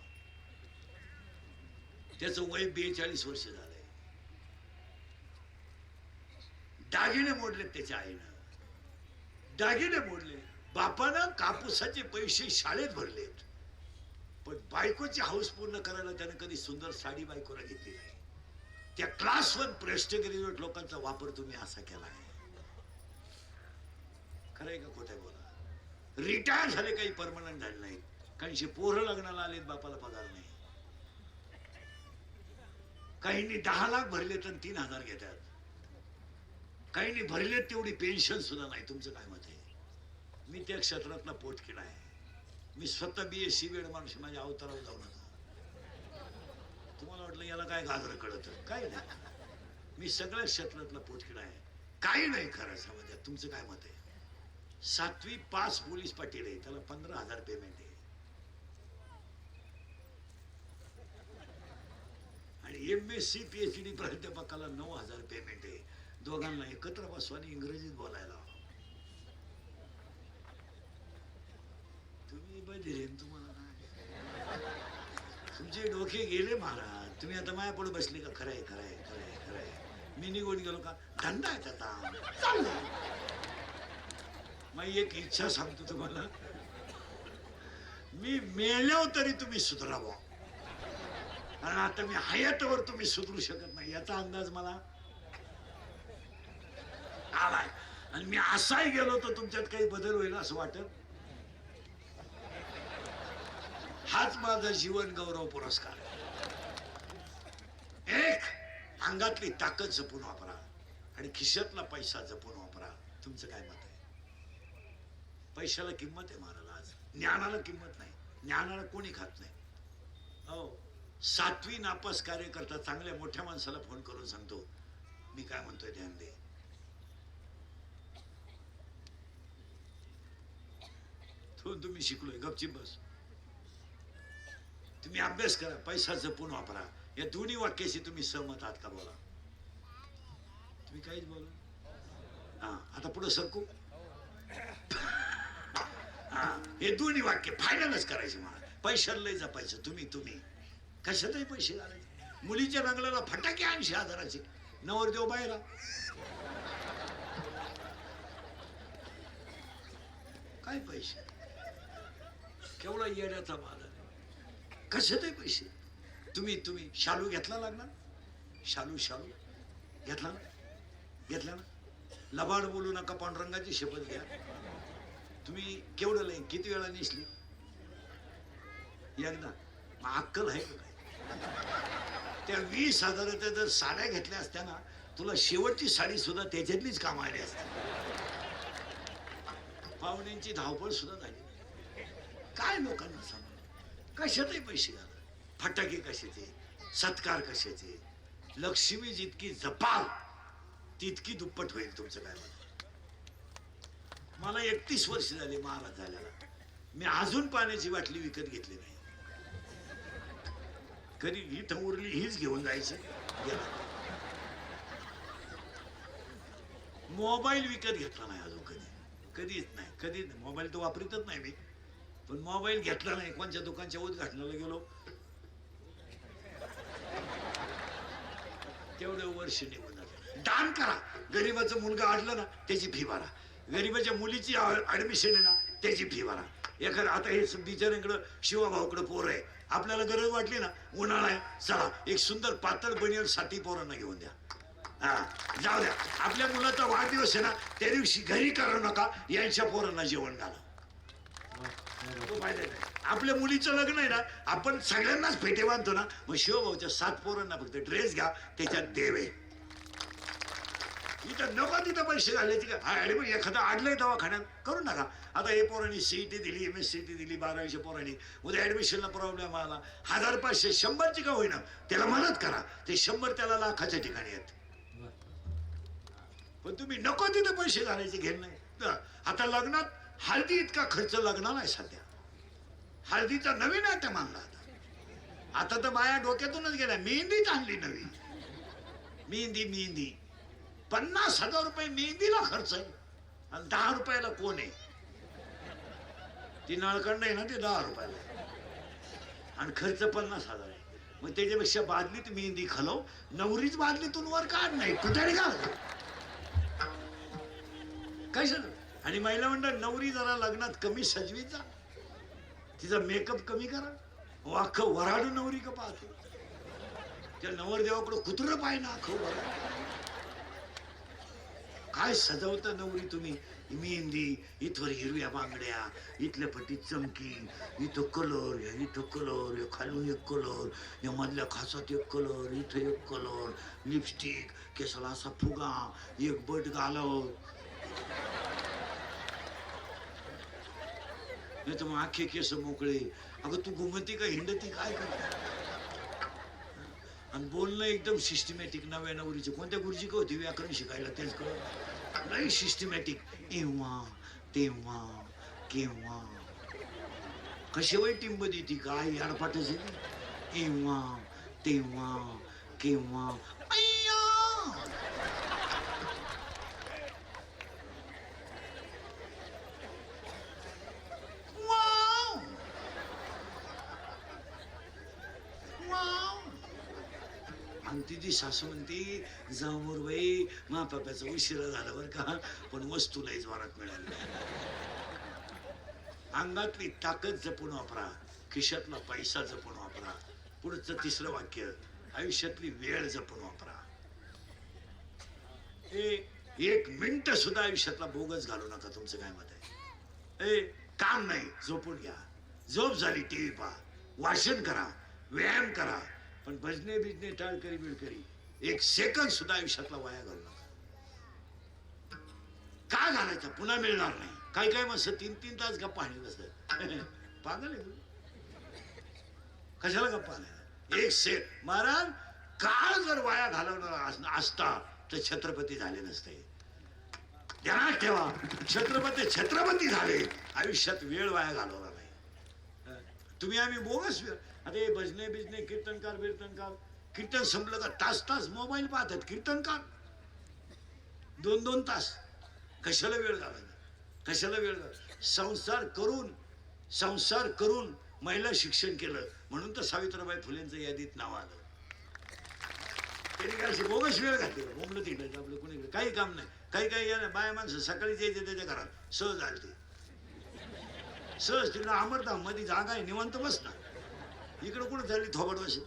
त्याचं वय 42 वर्ष झालंय. दागिने मोडलेत त्याच्या आईनं, दागिने मोडले. बापानं कापूसाचे पैसे शाळेत भरलेत, पण बायकोची हौस पूर्ण करायला त्यानं कधी सुंदर साडी बायकोला घेतली नाही. त्या क्लास 1 पोस्ट ग्रॅज्युएट लोकांचा वापर तुम्ही असा केला आहे. खरंय का खोटं बोला? रिटायर झाले, काही परमनंट झाले नाहीत. काहींशी पोरं लग्नाला आलेत, बापाला पगार नाही. काहींनी 10 लाख भरले तर 3,000 घेतात. काहींनी भरले तेवढी पेन्शन सुद्धा नाही. तुमचं काय मत आहे? मी त्या क्षेत्रातला पोटकिडा आहे. मी स्वतः BSc वेळ माणूस, माझ्या अवतारावर जाऊ नका. तुम्हाला वाटलं याला काय गाजर कळत? काय नाही. मी सगळ्या क्षेत्रातला पोटकिडा आहे. काही नाही खरं समाजात. तुमचं काय मत आहे? 7वी पास पोलीस पाटील आहे, त्याला 15,000 पेमेंट आहे. आणि MSc PhD प्राध्यापकाला 9,000 पेमेंट आहे. दोघांना एकत्र बसवा आणि इंग्रजीत बोलायला. तुम्ही बधिरे, तुम्हाला तुमचे डोके गेले महाराज. तुम्ही आता माया पुढे बसले का? खरंय खरंय खरंय खरंय. मी निघून गेलो का? धंदा आहे त्याचा चाललाय. मग एक इच्छा सांगतो तुम्हाला, मी मेल्यावर तरी तुम्ही सुधारावं. कारण आता मी हयातवर तुम्ही सुधरू शकत नाही याचा अंदाज मला आलाय. आणि मी असाही गेलो तर तुमच्यात काही बदल होईल असं वाटत. हाच माझा जीवन गौरव पुरस्कार. एक, अंगातली ताकद जपून वापरा आणि खिशातला पैसा जपून वापरा. तुमचं काय मत आहे? पैशाला किंमत आहे महाराज आज. ज्ञानाला किंमत नाही. ज्ञानाला कोणी खात नाही. हो, 7वी नापास कार्यकर्ता चांगल्या मोठ्या माणसाला फोन करून सांगतो, मी काय म्हणतोय ध्यान दे. तुम्ही शिकलोय, गपचिप बस. तुम्ही अभ्यास करा, पैसा जपून वापरा. या दोन्ही वाक्याशी तुम्ही सहमत आहात का? बोला. तुम्ही काहीच बोला. हा, आता पुढे सरकू. हे दोन्ही वाक्य फायनलच करायचे मला. पैशाला लय जपायचं. तुम्ही कशातही पैसे घालायचे. मुलीच्या लग्नाला फटाके 80,000चे, नवरदेव बाहेर. काय पैसे, केवढा येण्याचा माल आहे. कशातही पैसे. तुम्ही शालू घेतला लागणार. शालू घेतला ना. लबाड बोलू नका, पांडुरंगाची शपथ घ्या. तुम्ही केवढं लय, किती वेळा नेसली एकदा? अक्कल आहे का काय? त्या 20,000च्या जर साड्या घेतल्या असत्या ना, तुला शेवटची साडी सुद्धा त्याच्यातलीच काम आली असते. पाहुण्यांची धावपळ सुद्धा झाली. काय लोकांना सांग, कशातही पैसे घाला. फटाके कशाचे, सत्कार कशाचे. लक्ष्मी जितकी जपाल तितकी दुप्पट होईल तुमचं. काय मला 31 वर्ष झाली महाराज झाल्याला. मी अजून पाण्याची बाटली विकत घेतली नाही. कधी इथं उरली हीच घेऊन जायचं. मोबाईल विकत घेतला नाही अजून कधीच नाही. मोबाईल तर वापरतच नाही मी. पण मोबाईल घेतला नाही. कोणत्या दुकानच्या उद्घाटनाला गेलो, तेवढं वर्ष निघून जातं. दान करा. गरीबाचा मुलगा अडला ना, त्याची फी भरा. गरीबाच्या मुलीची ऍडमिशन आहे ना, त्याची फी भरा. एखादं आता हे बिचाऱ्यांकडं शिवाभाऊकडं पोर आहे, आपल्याला गरज वाटली ना, उन्हाळा आहे, चला एक सुंदर पातळ बनियल 7 पोरांना घेऊन द्या. जाऊ द्या. आपल्या मुलाचा वाढदिवस आहे ना, त्या दिवशी घरी करू नका, यांच्या पोरांना जेवण घाला. आपल्या मुलीचं लग्न आहे ना, आपण सगळ्यांनाच फेटे बांधतो ना, मग शिवभाऊच्या 7 पोरांना फक्त ड्रेस घ्या, त्याच्यात देव आहे. इथं नको तिथं पैसे घालायचे का? एखादं आडलंय दवाखान्यात करू नका. आता हे पोरांनी CET दिली, MSCT दिली, 12वीच्या पोरांनी, उद्या ऍडमिशनला प्रॉब्लेम आला, 1,000-500 100ची का होईना त्याला मदत करा. ते 100 त्याला लाखाच्या ठिकाणी आहेत. पण तुम्ही नको तिथं पैसे घालायचे घेणं नाही. आता लग्नात हळदी इतका खर्च लग्न नाही सध्या. हळदीचा नवीन आयटम आणला आता तर बाया डोक्यातूनच गेल्या. मेहंदीच आणली नवी. मेहंदी 50,000 रुपये मेहंदीला खर्च आहे. आणि 10 रुपयाला कोण आहे? ती नळकंड आहे ना, ते 10 रुपयाला. आणि खर्च 50,000 आहे. मग त्याच्यापेक्षा बादलीत मेहंदी खलव. नवरीच बादलीतून वर काढ नाही, कुठे घाल. काय झालं? आणि महिला मंडळ नवरी जरा लग्नात कमी सजवीत जा. तिचा मेकअप कमी करा. वाख वराडू नवरी का पाहतो. त्या नवरदेवाकडं कुत्रं पाय ना अख्खं वराड. काय सजवता नवरी तुम्ही. मेहंदी, इथवर हिरव्या बांगड्या, इथल्या पट्टीत चमकी, इथं कलर, इथं कलर, खालून एक कलर, या मधल्या खासात एक कलर, इथं एक कलर, लिपस्टिक, केसाला असा फुगा, एक बट घालव. नाही तर मग आखे केस मोकळे. अगं तू घुमती का हिंडती काय करते? आणि बोलणं एकदम सिस्टमॅटिक. नव्या नवरीचे कोणत्या गुरुजी का होती व्याकरण शिकायला, तेच कळत नाही. सिस्टमॅटिक. एव्हा तेव्हा केव्हा. कशी वय टिंब देती काय याडपाटच आहे. एव्हा तेव्हा केव्हा. आणि तिची सासू म्हणती, जामोर बाई मा पाप्याचा उशिरा झाला बर का, पण वस्तू लई जोरात मिळाली. अंगातली ताकद जपून वापरा, खिशातला पैसा जपून वापरा. पुढचं 3रं वाक्य, आयुष्यातली वेळ जपून वापरा. एक मिनिट सुद्धा आयुष्यातला बोगस घालू नका. तुमचं काय मत आहे? काम नाही, झोपून घ्या. झोप झाली TV पहा, वाचन करा, व्यायाम करा. पण भजने बिजने टाळकरी बिळकरी 1 सेकंद सुद्धा आयुष्यातला वाया घालू नका. का घालायचा? पुन्हा मिळणार नाही. काय मस्त 3-3 तास गप्पा हाणत बसतात. पागल आहे. कशाला गप्पा हाणायला? महाराज, काळ जर वाया घालवणार असता तर छत्रपती झाले नसते. ध्यानात ठेवा, छत्रपती झाले. आयुष्यात वेळ वाया घालवणार नाही. तुम्ही आम्ही बोगस वेळ. अरे भजने बिजने कीर्तनकार कीर्तन संपलं का तास मोबाईल पाहतात. कीर्तनकार 2-2 तास. कशाला वेळ घालायचा? संसार करून संसार करून महिला शिक्षण केलं म्हणून तर सावित्रीबाई फुलेंचं यादीत नाव आलं. त्यांनी काय अशी बोगस वेळ घातली बोंबलं तिकडे आपलं कुणीकडे काही काम नाही. काही या बाया माणसं सकाळीच यायचे त्याच्या घरात सहज आलते सहज तिकडं अमरधाम मध्ये जागा आहे निवांत बस ना. इकडं कुठं झाली थोबड बस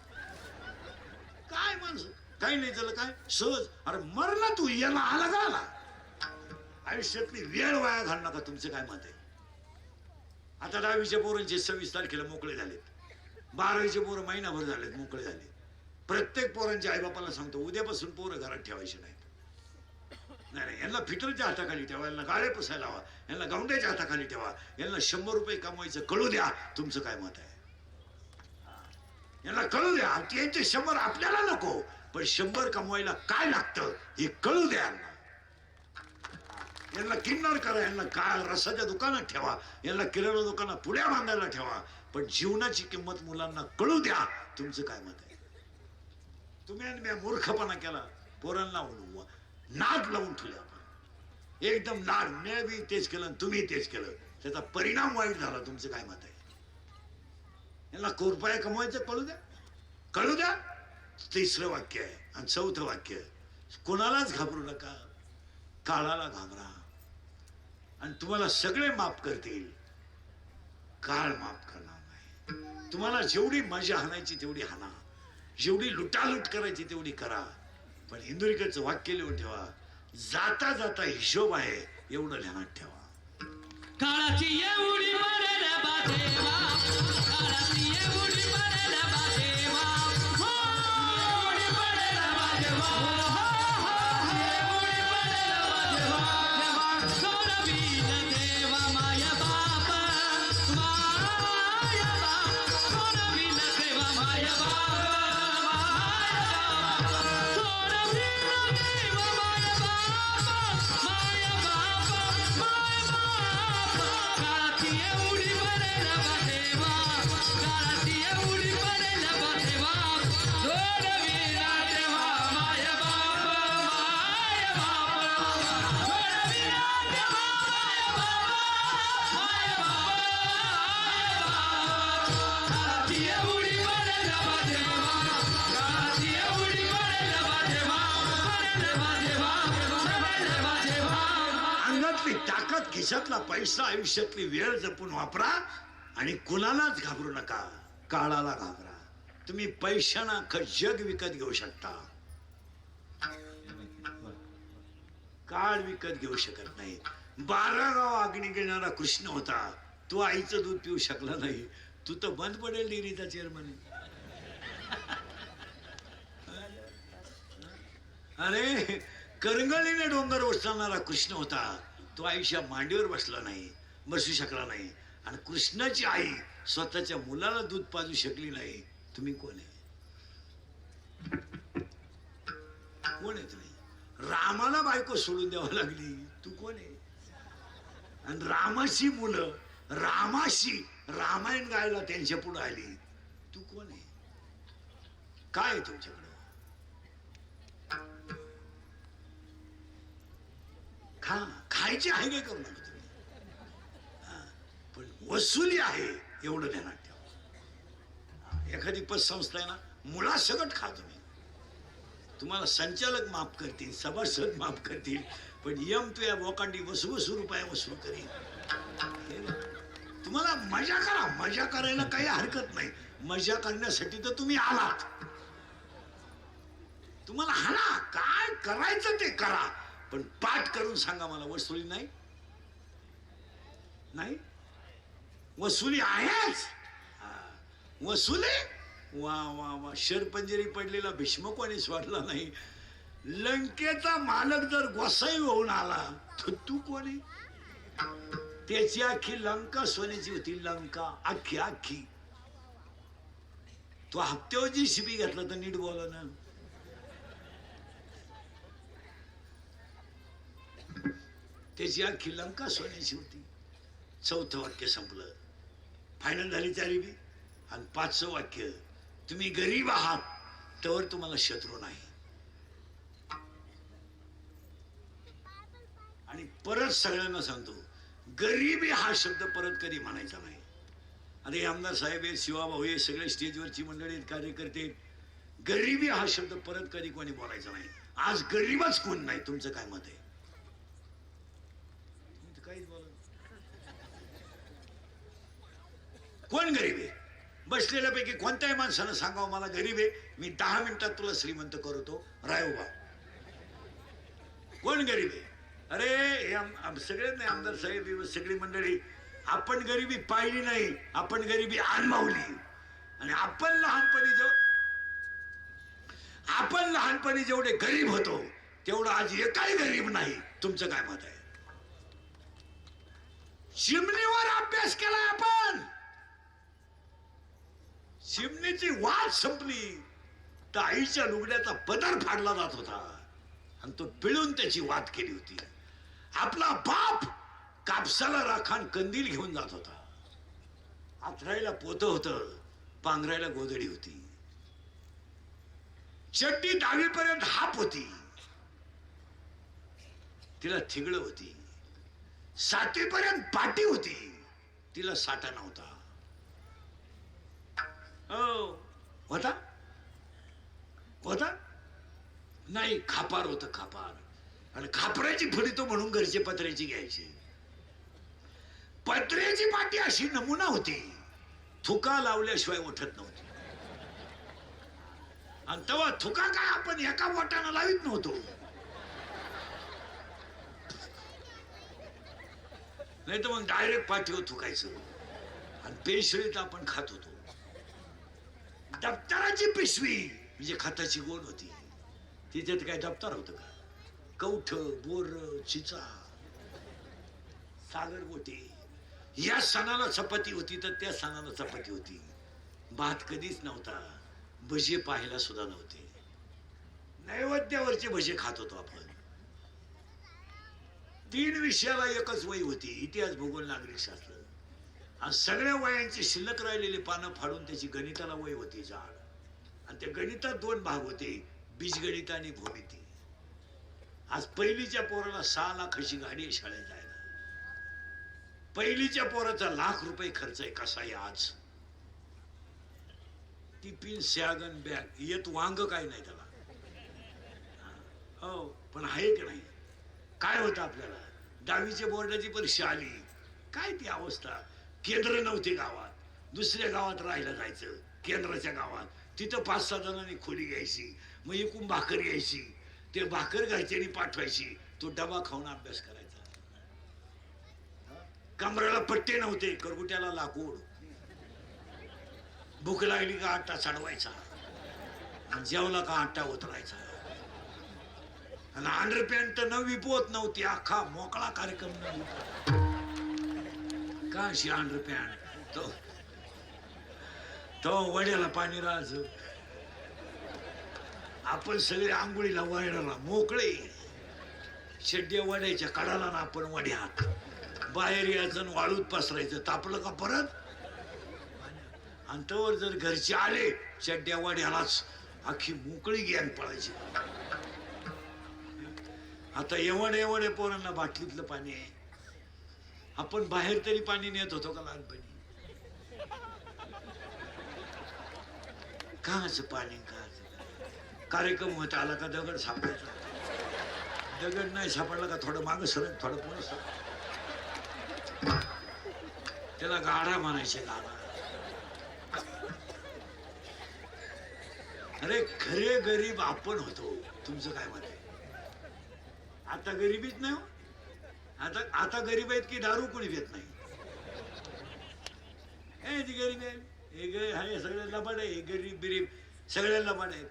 काय माणसं काही नाही झालं काय सहज. अरे मर ना तू याला आला का आला. आयुष्यातली वेळ वाया घाल नका. तुमचं काय मत आहे. आता 10वीच्या पोरांचे 26 तारखेला मोकळे झालेत. 12वीचे पोरं महिनाभर झालेत मोकळे झाले. प्रत्येक पोरांच्या आईबापाला सांगतो उद्यापासून पोरं घरात ठेवायचे नाही. नाही यांना फिटरच्या हाताखाली ठेवा. यांना गाळे पुसायला हवा. यांना गौंड्याच्या हाताखाली ठेवा. यांना 100 रुपये कमवायचं कळू द्या. तुमचं काय मत आहे. यांना कळू द्या. त्यांचे 100 आपल्याला नको पण 100 कमवायला काय लागतं हे कळू द्या. यांना किन्नर करा. यांना काय रसाच्या दुकानात ठेवा. यांना किराणा दुकानात पुड्या बांधायला ठेवा पण जीवनाची किंमत मुलांना कळू द्या. तुमचं काय मत आहे. तुम्ही आणि मी मूर्खपणा केला पोरांना नाद लावून ठेवले आपण एकदम नाद. मी बी तेच केलं तुम्ही तेच केलं त्याचा परिणाम वाईट झाला. तुमचं काय मत आहे. यांना रुपया कमवायचं कळू द्या. कळू द्या. 3रं वाक्य आहे. आणि 4थं वाक्य कोणालाच घाबरू नका. काळाला घाबरा आणि तुम्हाला सगळे माफ करतील. काळ माफ करणार नाही. तुम्हाला जेवढी मजा हाणायची तेवढी हाना. जेवढी लुटालूट करायची तेवढी करा पण इंदुरीकरचं वाक्य लिहून ठेवा. जाता जाता हिशोब आहे एवढं ध्यानात ठेवा. काळाची एवढी मर्यादा बादेवा. काळाची एवढी मर्यादा बादेवा. हो एवढी मर्यादा बादेवा. हो एवढी मर्यादा बादेवा. सोडवीन देवा माया बाप माया बाप. सोडवीन देवा माया बाप. ताकद खिशातला पैसा आयुष्यातली वेळ जपून वापरा आणि कुणालाच घाबरू नका. काळाला घाबरा. तुम्ही पैशाना अख्खं जग विकत घेऊ शकता. काळ विकत घेऊ शकत नाही. 12 गाव अग्नी घेणारा कृष्ण होता. तो आईचं दूध पिऊ शकला नाही. तू तर बंद पडेल डेअरीचा चेअरमन. अरे करंगळीने डोंगर ओसरणारा कृष्ण होता. तो आईच्या मांडीवर बसला नाही बसू शकला नाही आणि कृष्णाची आई स्वतःच्या मुलाला दूध पाजू शकली नाही. तुम्ही कोण आहे. कोण आहे तुम्ही. रामाला बायको सोडून द्यावं लागली. तू कोण आहे. आणि रामाची मुलं रामाशी रामायण गायला त्यांच्या पुढे आली. तू कोण आहे. काय आहे तुमच्याकडे. खायची आहे काय करू नका तुम्ही. पण वसुली आहे एवढं ध्यानात ठेवा. एखादी पतसंस्था आहे ना मुळासकट खा तुम्ही. तुम्हाला संचालक माफ करतील सभासद माफ करतील पण यम तुया बोकांडी वसू रुपया वसूल करील. तुम्हाला मजा करा. मजा करायला काही हरकत नाही. मजा करण्यासाठी तर तुम्ही आलात. तुम्हाला हाना काय करायचं ते करा पण पाठ करून सांगा मला वसुली नाही. नाही वसुली आहेच. वसुली वा वा वा. शरपंजरी पडलेला भीष्म कोणीच वाटला नाही. लंकेचा मालक जर गोसाई होऊन आला तर तू कोणी. त्याची अख्खी लंका सोन्याची होती. लंका अख्खी अख्खी. तो हप्त्यावर जी शिबी घेतला तर नीट बोला ना. त्याची अख्खी लंका सोन्याची होती. 4थं वाक्य संपलं. फायनल झाली 4 बी. आणि 5वं वाक्य तुम्ही गरीब आहात तर तुम्हाला शत्रू नाही. आणि परत सगळ्यांना सांगतो गरीबी हा शब्द परत कधी म्हणायचा नाही. अरे आमदार साहेब आहेत, शिवाभाऊ हे सगळे स्टेजवरची मंडळी आहेत, कार्यकर्ते आहेत. गरिबी हा शब्द परत कधी कोणी बोलायचा नाही. आज गरीबच कोण नाही. तुमचं काय मत आहे? तुम्ही तर काहीच बोला. कोण गरीब आहे? बसलेल्यापैकी कोणत्याही माणसानं सांगावं मला गरीब आहे, मी 10 मिनिटात तुला श्रीमंत करतो, राय उभा. कोण गरीब आहे? अरे हे सगळे नाही आमदार साहेब सगळी मंडळी, आपण गरिबी पाहिली नाही, आपण गरिबी अनुभवली. आणि आपण लहानपणी जेवढे गरीब होतो तेवढं आज एकही गरीब नाही. तुमचं काय मत आहे? चिमणीवर अभ्यास केला आपण. चिमणीची वाट संपली तर आईच्या लुगड्याचा पदर फाडला जात होता आणि तो पिळून त्याची वाट केली होती. आपला बाप कापसाला राखान कंदील घेऊन जात होता. आथरायला पोतं होतं, पांघरायला गोधडी होती. चड्डी 10वी पर्यंत हाप होती, तिला थिगळं होती. 7वी पर्यंत पाटी होती, तिला साठा नव्हता. होता होता नाही, खापार होतं, खापार. आणि खापराची फडी तो म्हणून घरचे पत्र्याची घ्यायची. पत्र्याची पाटी अशी नमुना होती, थुका लावल्याशिवाय उठत नव्हती. आणि तेव्हा थुका काय आपण एका बोटानं लावित नव्हतो, नाही तर मग डायरेक्ट पाठीवर थुकायचं. आणि पेशळीत आपण खात होतो. दप्तराची पिशवी म्हणजे खताची गोण होती. तिच्यात काय दप्तर होतं का? कवठ, बोर, चिचा, सागरगोटे. या सणाला चपाती होती तर त्या सणाला चपाती होती. भात कधीच नव्हता, भजे पाहायला सुद्धा नव्हते. नैवेद्यावरचे भजे खात होतो आपण. 3 विषयाला एकच वही होती, इतिहास, भूगोल, नागरिक शास्त्र. आणि सगळ्या वयांची शिल्लक राहिलेली पानं फाडून त्याची गणिताला वय होती जाड. आणि त्या गणितात 2 भाग होते, बीजगणित आणि भूमिती. आज पहिलीच्या पोराला 6 लाखाची गाडी आहे शाळेत जायला. पहिलीच्या पोराचा ₹1,00,000 खर्च आहे. कसा आहे आज? टिफिन, सॅगन, बॅग, येत वांग काय नाही त्याला. हो, पण आहे की नाही? काय होतं आपल्याला? 10वीच्या बोर्डाची परीक्षा आली, काय ती अवस्था. केंद्र नव्हते गावात, दुसऱ्या गावात राहायला जायचं. केंद्राच्या गावात तिथं 5-6 जणांनी खोली घ्यायची, मग एकूण भाकर घ्यायची, ते भाकर घरच्यांनी पाठवायची, तो डबा खाऊन अभ्यास करायचा. कमरेला पट्टे नव्हते, करगुट्याला लाकूड. भूक लागली का आट्टा चढवायचा, आणि जेवला का आट्टा उतरायचा. आणि अंडरपॅन्ट तर नवी पोत नव्हती, अख्खा मोकळा कार्यक्रम नव्हता. का अशी अंडरपॅन्ट? तो वड्याला पाणी राहायचं. आपण सगळे आंघोळीला वड्याला मोकळे, शेड्या वड्याच्या कडाला ना आपण वड्यात बाहेर यायचं, वाळूत पसरायचं. तापलं का परत. आणि तोवर जर घरचे आले, चड्ड्या वड्यालाच अख्खी मोकळी गॅंग पळायची. आता एवढे पोरांना बाटलीतलं पाणी आहे. आपण बाहेर तरी पाणी नेत होतो का लहानपणी? काच पाणी, काच. कार्यक्रम होता, आला का दगड सापडायचा. दगड नाही सापडला का थोडं मागं सरक, थोडं पुढं सरक. त्याला गाडा म्हणायचे, गाडा. अरे खरे गरीब आपण होतो. तुमचं काय मत आहे? आता गरीबीच नाही हो. आता गरीब आहेत की दारू कोणी घेत नाही. ती गरीब आहे, हे सगळे लबाड आहे. गरीब बिरीब सगळे लबाड आहेत,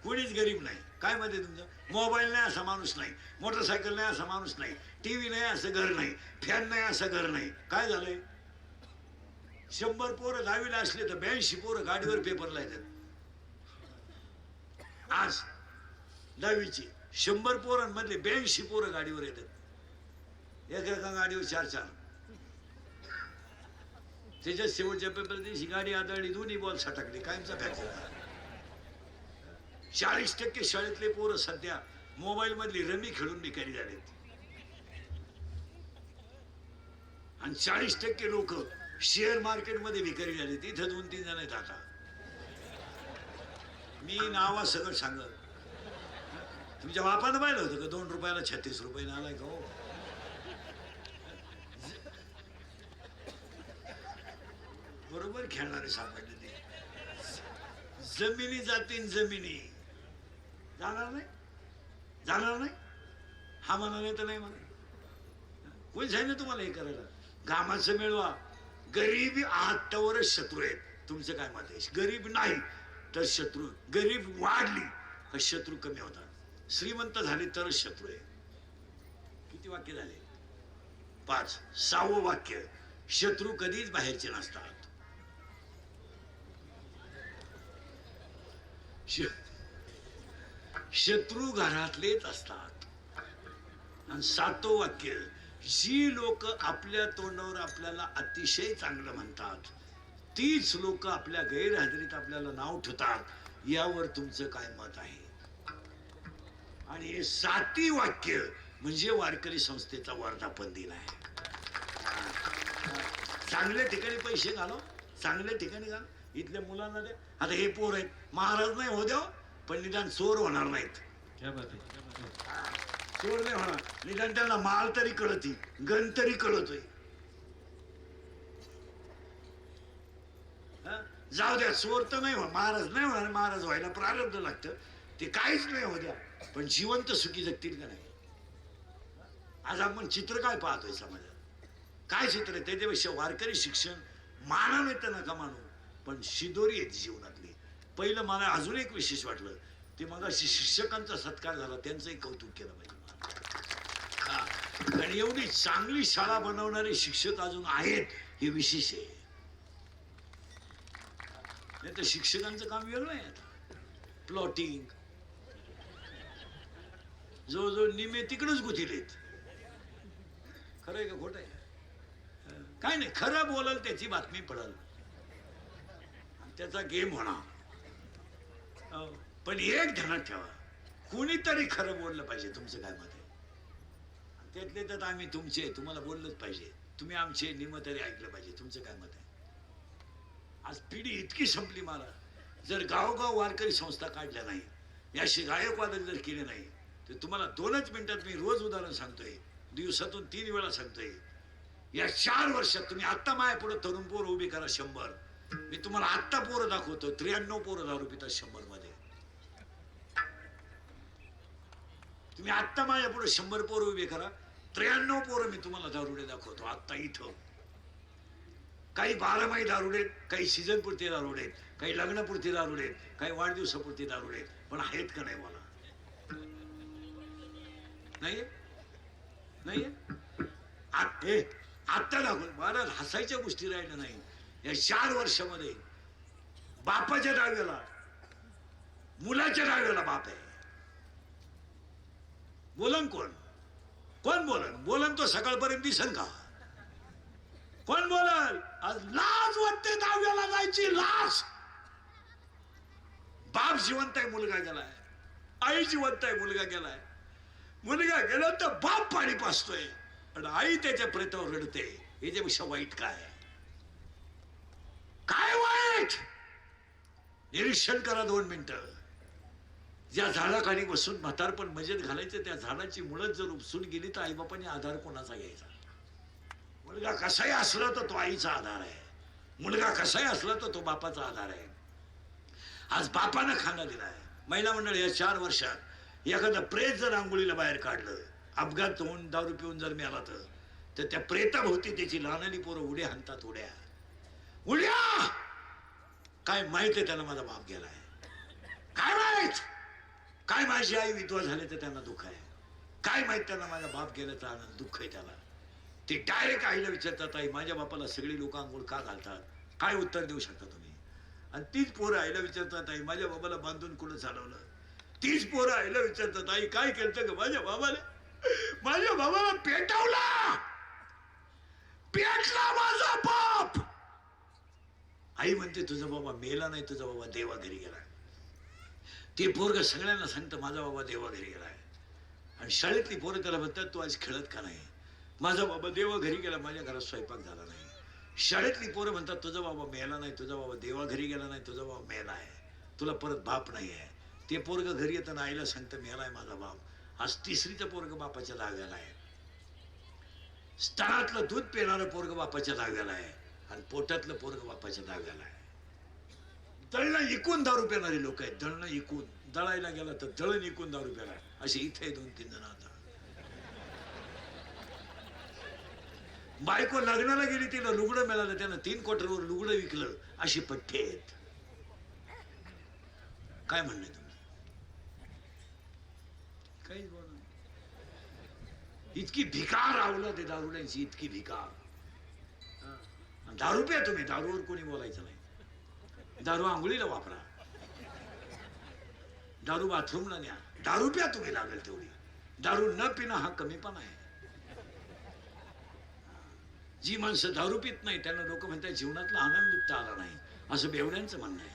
कोणीच गरीब नाही. काय मत आहे तुमचं? मोबाईल नाही असा माणूस नाही, मोटरसायकल नाही असा माणूस नाही, टीव्ही नाही असं घर नाही, फॅन नाही असं घर नाही. काय झालंय? 100 पोरं 10वीला असले तर 82 पोरं गाडीवर पेपरला येतात. आज 10वीची 100 पोरांमधले 82 पोरं गाडीवर येतात. एका गाडीवर 4-4. त्याच्यात शेवटच्या पेपर दिवशी गाडी आदळली, दोन्ही बॉल सटकले, कायमचा फ्रॅक्चर. 40% शाळेतले पोरं सध्या मोबाईल मधली रमी खेळून भिकारी झालेत. आणि 40% लोक शेअर मार्केटमध्ये भिकारी झाले तिथं 2-3 जण आहेत आता. मी नावा सगळं सांगत. तुमच्या बापानं पाहिलं होतं का 2 रुपयाला 36 रुपये आलाय का हो? बरोबर खेळणारे सापडले ते. जमिनी जातील जमिनी. जाणार नाही, जाणार नाही. हा म्हणा नाही तर नाही म्हणा. कोणी सांगितलं तुम्हाला हे करायला? घामाचं मिळवा. गरीबी आहात त्यावरच शत्रू आहेत. तुमचं काय मत आहे? गरीब नाही तर शत्रू. गरीब वाढली का शत्रू कमी होतात. श्रीमंत झाले तरच शत्रू आहे. किती वाक्य झाले? 5. 6वं वाक्य, शत्रू कधीच बाहेरचे नसतात. शत्रू घरातलेच असतात. आणि 7वं वाक्य, जी लोक आपल्या तोंडावर आपल्याला अतिशय चांगलं म्हणतात तीच लोक आपल्या गैरहजेरीत आपल्याला नाव ठेवतात. यावर तुमचं काय मत आहे? आणि हे 7वी वाक्य म्हणजे वारकरी संस्थेचा वर्धापन दिन आहे. चांगल्या ठिकाणी पैसे घालो, चांगल्या ठिकाणी घाल. इथल्या मुलांना दे. आता हे पोर आहेत, महाराज नाही हो द्या पण निदान चोर होणार नाहीत. क्या बात आहे, क्या बात आहे. चोर नाही होणार. निदान त्यांना माल तरी कळती, गण तरी कळतोय. जाऊ द्या, चोर तर नाही हो, महाराज नाही होणार. महाराज व्हायला प्रारब्ध लागतं, ते काहीच नाही हो द्या. पण जिवंत सुखी जगतील का नाही? आज आपण चित्र काय पाहतोय समाजात? काय चित्र आहे? त्याच्यापेक्षा वारकरी शिक्षण माना नाही तर नका मानू, पण शिदोरी आहे जीवनातली. पहिलं मला अजून एक विशेष वाटलं, ते मगाशी शिक्षकांचा सत्कार झाला, त्यांचंही कौतुक केलं पाहिजे. आणि एवढी चांगली शाळा बनवणारे शिक्षक अजून आहेत हे विशेष आहे. नाही तर शिक्षकांचं काम वेगळं आहे. आता प्लॉटिंग जवळजवळ निमे तिकडेच गुंतलेत. खरं आहे का खोटं आहे? काय नाही, खरं बोलाल त्याची बातमी पडल, त्याचा गेम होणार. पण एक ध्यानात ठेवा, कोणीतरी खरं बोललं पाहिजे. तुमचं काय मत आहे? त्यातले त्यात आम्ही तुमचे, तुम्हाला बोललंच पाहिजे. तुम्ही आमचे निम तरी ऐकलं पाहिजे. तुमचं काय मत आहे? आज पिढी इतकी संपली. मला जर गावोगाव वारकरी संस्था काढल्या नाही, याशी गायकवादन जर केले नाही, तर तुम्हाला 2च मिनिटात मी रोज उदाहरण सांगतोय, दिवसातून 3 वेळा सांगतोय. या 4 वर्षात तुम्ही आत्ता माया पुढे तरुण पोरं उभी करा 100. मी तुम्हाला आत्ता पोरं दाखवतो. 93 पोरं दारू पितात 100 मध्ये. तुम्ही आत्ता माझ्या पुढे 100 पोरं उभी करा, 93 पोरं मी तुम्हाला दारुडे दाखवतो आत्ता इथं. काही 12माही दारुडे, काही सीझन पुरते दारुडे, काही लग्नपुरते दारुडे, काही वाढदिवसापुरते दारुडे. पण आहेत का नाही? मला नाही नाही. आत्ता दाखव. मला हसायच्या गोष्टी राहिल्या नाही. या 4 वर्षामध्ये बापाच्या डाव्याला, मुलाच्या डाव्याला बाप आहे. बोलन कोण? कोण बोलन? बोलन तो सकाळपर्यंत दिसन का? कोण बोलल? आज लाज वाटते डाव्याला जायची, लाज. बाप जिवंत आहे, मुलगा गेलाय. आई जिवंत आहे, मुलगा गेलाय. मुलगा गेला तर बाप पाणी पाचतोय आणि आई त्याच्या प्रेतावर रडते. याच्यापेक्षा वाईट काय? काय वाईट? निरीक्षण करा 2 मिनिटं. ज्या झाडाखाली बसून म्हातारपण मजेत घालायचं, त्या झाडाची मुळच जर उपसून गेली तर आईबापाने आधार कोणाचा घ्यायचा? मुलगा कसाही असला तर तो आईचा आधार आहे. मुलगा कसाही असला तर तो बापाचा आधार आहे. आज बापानं खाना दिलाय. महिला मंडळ या 4 वर्षात एखादं प्रेत जर आंघोळीला बाहेर काढलं, अपघात होऊन दारू पिऊन जर मिळाला तर त्या प्रेताभोवती त्याची लहानली पोरं उड्या हाणतात. उड्या उड्या. काय माहित आहे त्याला माझा बाप गेलाय? काय माहित? काय माझी आई विधवा झाले तर त्यांना दुःख आहे? काय माहित त्यांना माझा बाप गेल्याचं आनंद दुःख आहे त्याला? ते डायरेक्ट आईला विचारतात, आई माझ्या बापाला सगळी लोक आंघोळ का घालतात? काय उत्तर देऊ शकता तुम्ही? आणि तीच पोरं आईला विचारतात, आई माझ्या बाबाला बांधून कुठं चालवलं? तीच पोरं आईला विचारतात, आई काय केलं ग माझ्या बाबाला? माझ्या बाबाला पेटवला, पेटला माझा बाप. आई म्हणते तुझा बाबा मेला नाही, तुझा बाबा देवा घरी गेलाय. ते पोरग सगळ्यांना सांगतं माझा बाबा देवा घरी गेलाय. आणि शाळेतली पोरं त्याला म्हणतात तू आज खेळत का नाही? माझा बाबा देवा घरी गेला, माझ्या घरात स्वयंपाक झाला नाही. शाळेतली पोरं म्हणतात तुझा बाबा मेला नाही, तुझा बाबा देवा घरी गेला नाही, तुझा बाबा मेला आहे, तुला परत बाप नाही आहे. ते पोरग घरी येतं आईला सांगतं मेलाय माझा बाप. आज तिसरीचं पोरग बापाच्या जाग्याला आहे. स्तनातलं दूध पिणारं पोरग बापाच्या जाग्याला आहे आणि पोटातलं पोरग बापाच्या जाग्याला आहे. दळणं इकून दारू पिणारे लोक आहेत. दळणं इकून, दळायला गेला तर दळण इकून दारू पिणार असे इथे 2-3 जण आता. बायको लग्नाला गेली, तिला लुगडं मिळालं, त्यानं 3 क्वार्टरवर लुगडं विकलं, अशी पठ्ठे आहेत. काय म्हणणं तुमचं? काहीच बोला. इतकी भिकार आवलं ते दारुड्यांची, इतकी भिकार. दारू प्या तुम्ही, दारूवर कोणी बोलायचं नाही. दारू आंघोळीला वापरा, दारू बाथरूमला न्या, दारू प्या तुम्ही लागेल तेवढी. दारू न पिणं हा कमीपणा आहे. जी माणसं दारू पित नाही त्यांना लोक म्हणतात जीवनातला आनंद लुटता आला नाही, असं बेवड्यांचं म्हणणं आहे.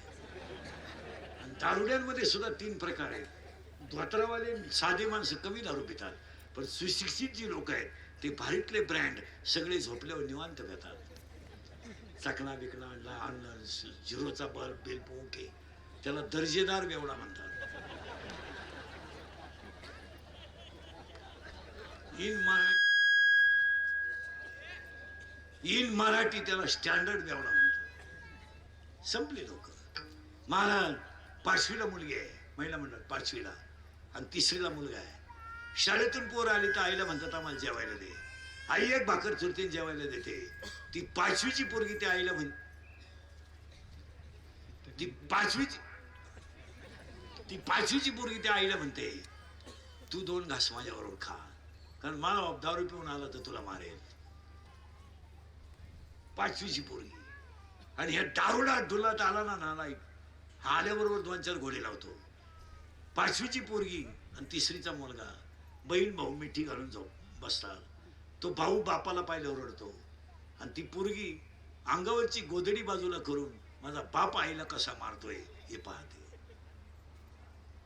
आणि दारुड्यांमध्ये सुद्धा 3 प्रकार आहेत. धोत्रावाले साधे माणसं कमी दारू पितात, पण सुशिक्षित जी लोक आहेत ते भारीतले ब्रँड सगळे झोपल्यावर निवांत घेतात. चकना बिकना आणलं, झिरोचा बल्ब बिल पोके, त्याला दर्जेदार बेवडा म्हणतात. इन मराठी त्याला स्टँडर्ड बेवडा म्हणतात. संपले लोक. महाराज 5वीला मुलगी आहे, महिला मंडळ 5वीला, आणि 3रीला मुलगा आहे. शाळेतून पोर आली तर आईला म्हणतात आम्हाला जेवायला दे. आई एक भाकर चुरतीन जेवायला देते. ती 5वीची पोरगी त्या आईला म्हण, ती पाचवीची पोरगी त्या आईला म्हणते तू 2 घास माझ्याबरोबर खा, कारण मला बाप दारू पिऊन आला तर तुला मारेल. 5वीची पोरगी. आणि ह्या दारुडा दुलात आला ना नालायक, हा आल्याबरोबर 2-4 घोडे लावतो. 5वीची पोरगी आणि 3रीचा मुलगा, बहीण भाऊ मिठी घालून जाऊ बसतात. तो भाऊ बापाला पाहिल्यावर रडतो आणि ती पोरगी अंगावरची गोधडी बाजूला करून माझा बाप आईला कसा मारतोय हे पाहते.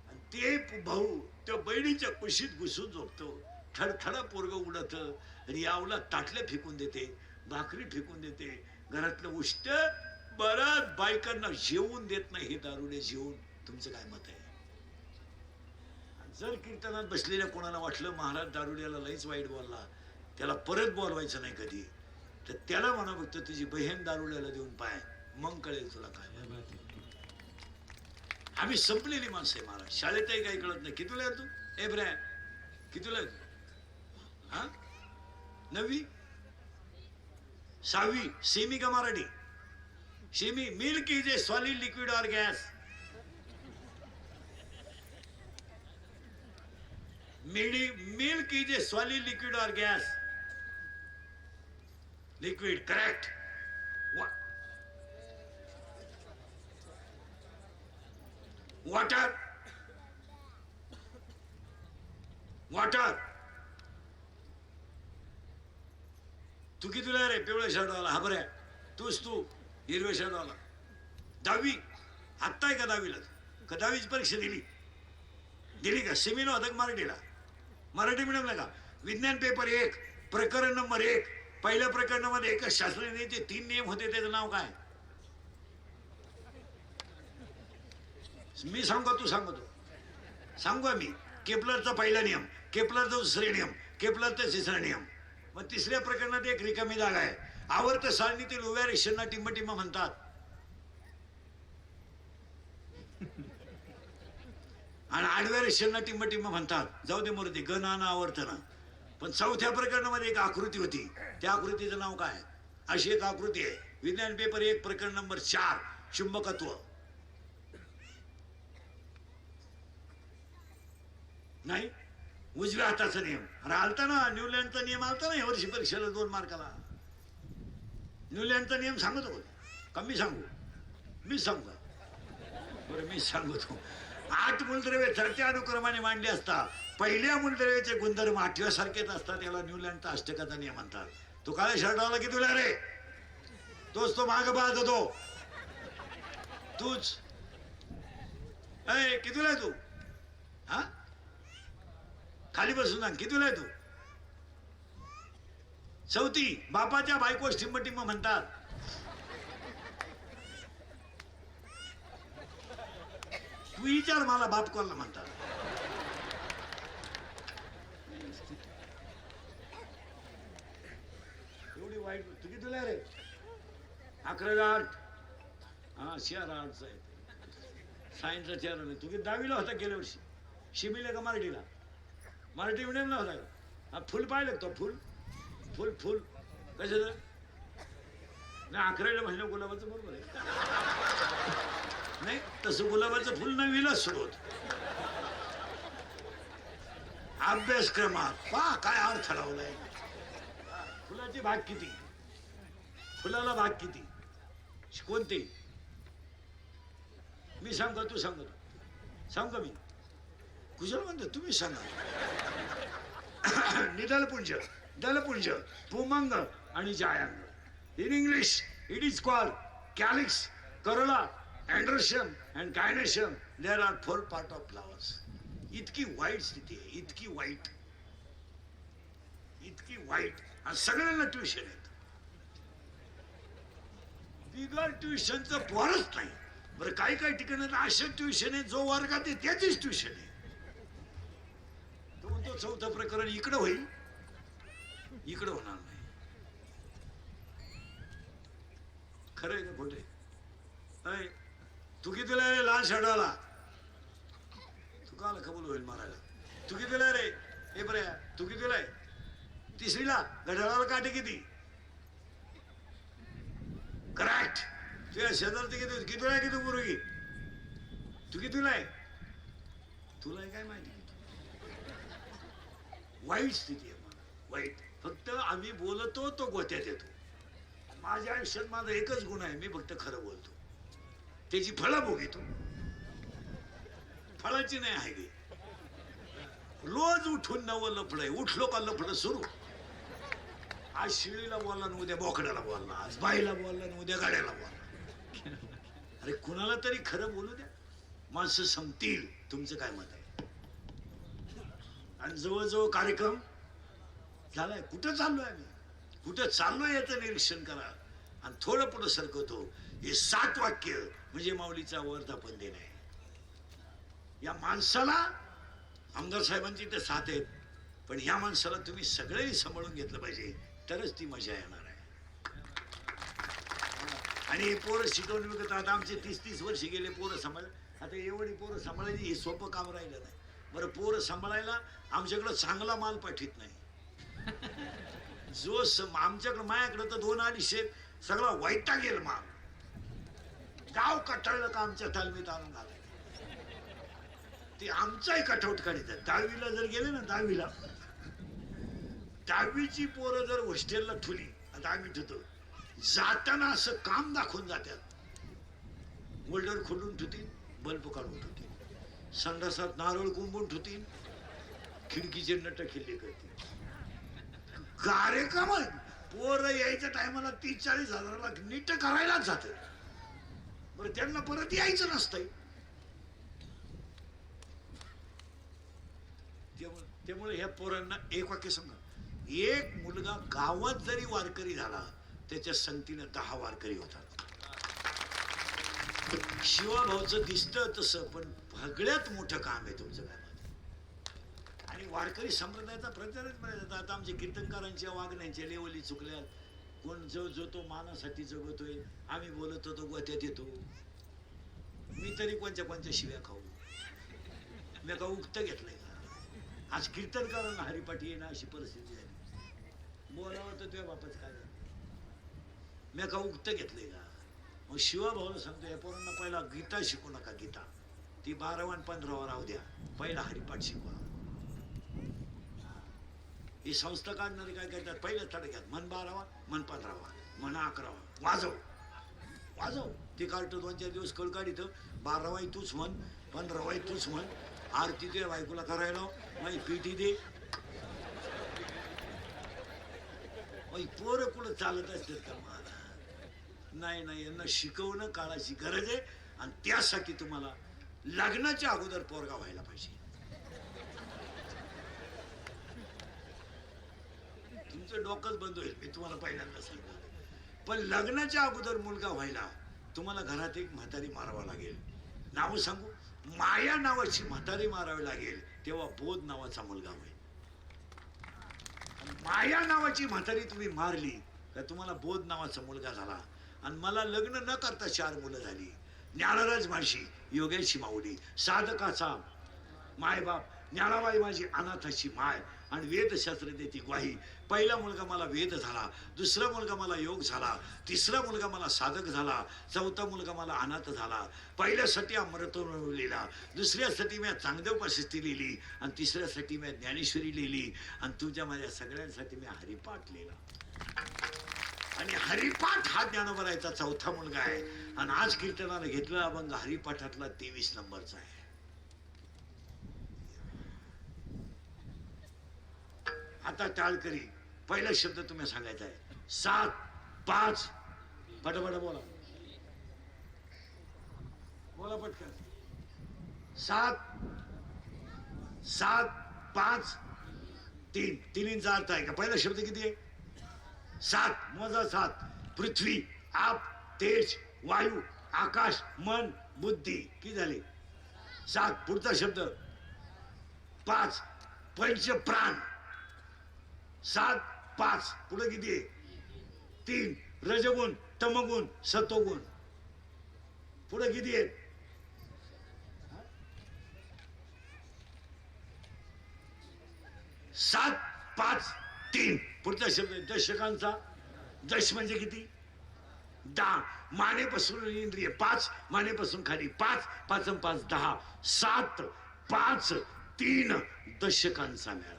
आणि ते भाऊ त्या बहिणीच्या कुशीत घुसून झोपतो. थडथडा पोरग उडत आणि यावला ताटल्या फेकून देते, भाकरी फेकून देते, घरातलं उष्ट. बऱ्याच बायकांना जेवून देत नाही हे दारुडे जेवून. तुमचं काय मत आहे? जर कीर्तनात बसलेल्या कोणाला वाटलं महाराज दारुड्याला लईच वाईट बोलला, त्याला परत बोलवायचं नाही कधी, तर त्याला म्हणा फक्त तुझी बहीण दारुड्याला देऊन पाय, मग कळेल तुला काय. आम्ही संपलेली माणसं आहे महाराज. शाळेतही काही कळत नाही. कितीला आहे तू? ए ब्रॅ, कितीला आहे? हा, 9वी 6वी. सेमी का Marathi? Semi. Milk is a solid liquid और gas. Milk is a solid liquid or gas? Liquid, correct. What? Water. Water. तू कितीला रे? पिवळ्या शर्टवाला. हा बऱ्या, तू हिरव्या शर्टवाला. 10वी. आत्ता आहे का 10वीला? का 10वीची परीक्षा दिली का? सेमीला होता का मराठीला? मराठी मिडियमला का? विज्ञान पेपर 1, प्रकरण नंबर 1. पहिल्या प्रकरणामध्ये एका शास्त्रज्ञाचे 3 नियम होते, त्याचं नाव काय? मी सांगू, तू सांगतो? सांगू मी. केपलरचा पहिला नियम, केपलरचा 2रा नियम, केपलरचा 3रा नियम. मग 3ऱ्या प्रकरणात एक रिकामी जागा आहे. आवर्त सारणीतील उभ्या रेषांना टिंबटिंब म्हणतात. आणि आडव्या रेषांना टिंबटिंब म्हणतात. जाऊ दे मोरते, गणना आवर्तना. पण 4थ्या प्रकरणामध्ये एक आकृती होती, त्या आकृतीचं नाव काय? अशी एक आकृती आहे. विज्ञान पेपर 1, प्रकरण नंबर 4, चुंबकत्व. नाही, उजव्या हाताचा नियम. अरे आलता ना, न्यूलँडचा नियम आलता ना या वर्षी परीक्षेला 2 मार्काला. न्यूलँडचा नियम सांगतो का मी सांगू? मी सांगू. बरं मी सांगतो. 8 मूलद्रव्ये चढत्या अनुक्रमाने मांडली असता. पहिल्या मूलद्रव्याचे गुणधर्म 8व्या सारखेच असतात. याला न्यूलँडचा अष्टकाचा नियम म्हणतात. तू काळ्या शर्टावाला कितीला रे? तोच तो माग पाहत होतो. तूच कितीला आहे तू? हा, खाली बसून सांग, कितीला आहे तू? 4थी. बापाच्या बायकोस टिंबटिंब म्हणतात. विचार मला बाप कोणाला म्हणतात. एवढी वाईट तू किती तुला रे? 11 हा 4 आहे. सायन्सचा 4 नाही. तू किती 10वीला होता गेल्या वर्षी? शिबिले का मराठीला? मराठी मिडियमला होता का? हा फुल पाहिलं का तो? फुल फुल फुल कशाचं नाही? 11वीला म्हणलं गुलाबाचं बरोबर आहे. नाही तसं गुलाबाचं फुल 9वीला सुरू होत. अभ्यासक्रमात पहा काय अर्थ लावलाय. फुलाची भाग किती, फुलाला भाग किती, कोणते? मी सांग का तू सांग? सांग का मी? कुशल म्हणतो तुम्ही सांगा. निदलपुंज, दलपुंज, पुमंग आणि जायांग. In English, it is called calyx, corolla, androecium and gynoecium. There are 4 parts of flowers. इतकी वाईट स्थिती आहे, इतकी वाईट, इतकी वाईट. आणि सगळ्यांना ट्युशन येत. बिगर ट्युशनचं पोरच नाही. बरं काही काही ठिकाणी अशा ट्युशन आहे जो वर्गात आहे त्याचीच ट्युशन आहे. तो म्हणतो 4थं प्रकरण इकडं होईल, इकडं होणार नाही. खरं आहे का खोटे? तू कितीला रे लाल शर्टवाला? तू काला कबूल होईल मारायला? तू कितीला रे? हे बरं तू कितीला आहे? 3रीला. घड्याळाला काटे किती? करेक्ट. तुझ्या शेजारची किती? कितीला आहे किती मुलगी? तू कितीला आहे? तुला काय माहिती? वाईट स्थिती आहे मला, वाईट. फक्त आम्ही बोलतो तो गोत्यात येतो. माझ्या आयुष्यात माझा एकच गुण आहे, मी फक्त खरं बोलतो. त्याची फळं भोगतो. फळाची नाही आहे गे. रोज उठून नवं लफड आहे. उठलो का लफड सुरू. आज शिळीला बोलला ना उद्या बोकड्याला बोलला, आज बाईला बोलला ना उद्या गाड्याला बोलला. अरे कुणाला तरी खरं बोलू द्या. माणसं संपतील. तुमचं काय मत आहे? आणि जवळजवळ कार्यक्रम झालाय. कुठं चाललोय आम्ही, कुठं चाललोय याचं निरीक्षण करा. आणि थोडं पुढं सरकवतो. हे 7 वाक्य म्हणजे माऊलीचा वर्धापन दिन आहे. या माणसाला आमदार साहेबांची ते 7 आहेत, पण ह्या माणसाला तुम्ही सगळेही सांभाळून घेतलं पाहिजे, तरच ती मजा येणार आहे. आणि हे पोरं शिकवून विकत. आता आमचे 30-30 वर्ष गेले पोरं सांभाळ. आता एवढी पोरं सांभाळायची हे सोपं काम राहिलं नाही. बरं पोरं सांभाळायला आमच्याकडं चांगला माल पाठवत नाही. जो आमच्याकडं माझ्याकडं तर 2-250 सगळा वैता गेल माल. गाव कटाळलं का आमच्या तालमीत आणून घालायला. ते आमचाही कटआउट काढतात. 10वीला जर गेले ना, 10वीची पोरं जर हॉस्टेलला ठुली, आता आम्ही ठेवतो, जाताना असं काम दाखवून जातात. होल्डर खोलून ठेवतील, बल्ब काढून ठेवतील, संडासात नारळ कुंबून ठेवतील, खिडकीचे नट खिल्ले करतील. कार्यक्रम पोरं यायच्या टायमाला 30-40 हजाराला नीट करायलाच जात. बरं त्यांना परत यायचं नसतंय. त्यामुळे ह्या पोरांना एक वाक्य सांगा. एक मुलगा गावात जरी वारकरी झाला त्याच्या संगतीने 10 वारकरी होतात. शिवाभाऊचं दिसतं तसं, पण सगळ्यात मोठं काम आहे तुमचं काय. आणि वारकरी संप्रदायाचा प्रचारच पाहिजे. आता आमच्या कीर्तनकारांच्या वागण्याच्या लेवली चुकल्या. कोण जो तो मानासाठी जगतोय. आम्ही बोलत होतो गोत्यात येतो. मी तरी कोणत्या शिव्या खाऊ. मी का उक्त घेतलंय का? आज कीर्तनकारांना हरिपाठी येणं अशी परिस्थिती झाली. बोलावं तर तुझ्या बापाच काय झालं. मी का उक्त घेतलंय का? मग शिवाभाऊला सांगतो या पोरांना पहिला गीता शिकू नका. गीता ती 12वा आणि 15वा राहू द्या. पहिला हरिपाठ शिकवा. ही संस्था काढणारे काय करतात, पहिल्याच थडक्यात मन 12वा, मन 15वा, मन 11वा, वाजव वाजव. ते काढतो 2-4 दिवस कळ काढित. 12वाही तूच म्हण, 15वाही तूच म्हण. आरती तुझ्या बायकोला करायला माझी पिठी दे. पोरं कुठं चालत असतात का मला? नाही, यांना शिकवणं काळाची गरज आहे. आणि त्यासाठी तुम्हाला लग्नाच्या अगोदर पोरगा व्हायला पाहिजे. तुमचं डोकंच बंद होईल. मी तुम्हाला पहिल्यांदा सांगतो. पण लग्नाच्या अगोदर मुलगा व्हायला तुम्हाला घरात एक म्हातारी मारावा लागेल. नाव सांगू? माया नावाची म्हातारी मारावी लागेल तेव्हा बोध नावाचा मुलगा होईल. माया नावाची म्हातारी तुम्ही मारली का तुम्हाला बोध नावाचा मुलगा झाला. आणि मला लग्न न करता 4 मुलं झाली. ज्ञानराज माळशी, योगेशी माऊली, साधकाचा मायबाप, ज्ञानाबाई माझी अनाथाची माय आणि वेदशास्त्र देती ग्वाही. पहिला मुलगा मला वेद झाला, दुसरा मुलगा मला योग झाला, तिसरा मुलगा मला साधक झाला, चौथा मुलगा मला अनाथ झाला. पहिल्यासाठी अमृत लिहिला, दुसऱ्यासाठी मी चांगदेव प्रशस्ती लिहिली आणि तिसऱ्यासाठी मी ज्ञानेश्वरी लिहिली आणि तुमच्या माझ्या सगळ्यांसाठी मी हरिपाठ लिहिला. आणि हरिपाठ हा ज्ञानोबरायचा चौथा मुलगा आहे. आणि आज कीर्तनाला घेतलेला अभंग हरिपाठातला 23 नंबरचा आहे. आता टाळकरी पहिला शब्द तुम्ही सांगायचा आहे. 7 5 पटापट बोला, बोला पटकन. 7 7 5 3. तिन्हींचा अर्थ आहे का? पहिला शब्द किती आहे? 7. मोजा 7. पृथ्वी, आप, तेज, वायू, आकाश, मन, बुद्धी. किती झाले? 7. पुढचा शब्द 5. पंच प्राण. 7 5. पुढे किती आहे? 3. रजगुण, तमगुण, सत्वगुण. पुढे किती आहे? 7 5 3. पुढचा शब्द दशकांचा. दश म्हणजे किती? 10. मानेपासून इंद्रिय 5, मानेपासून खाली 5, 5 आणि 5 10. 7 5 3 दशकांचा मेळा.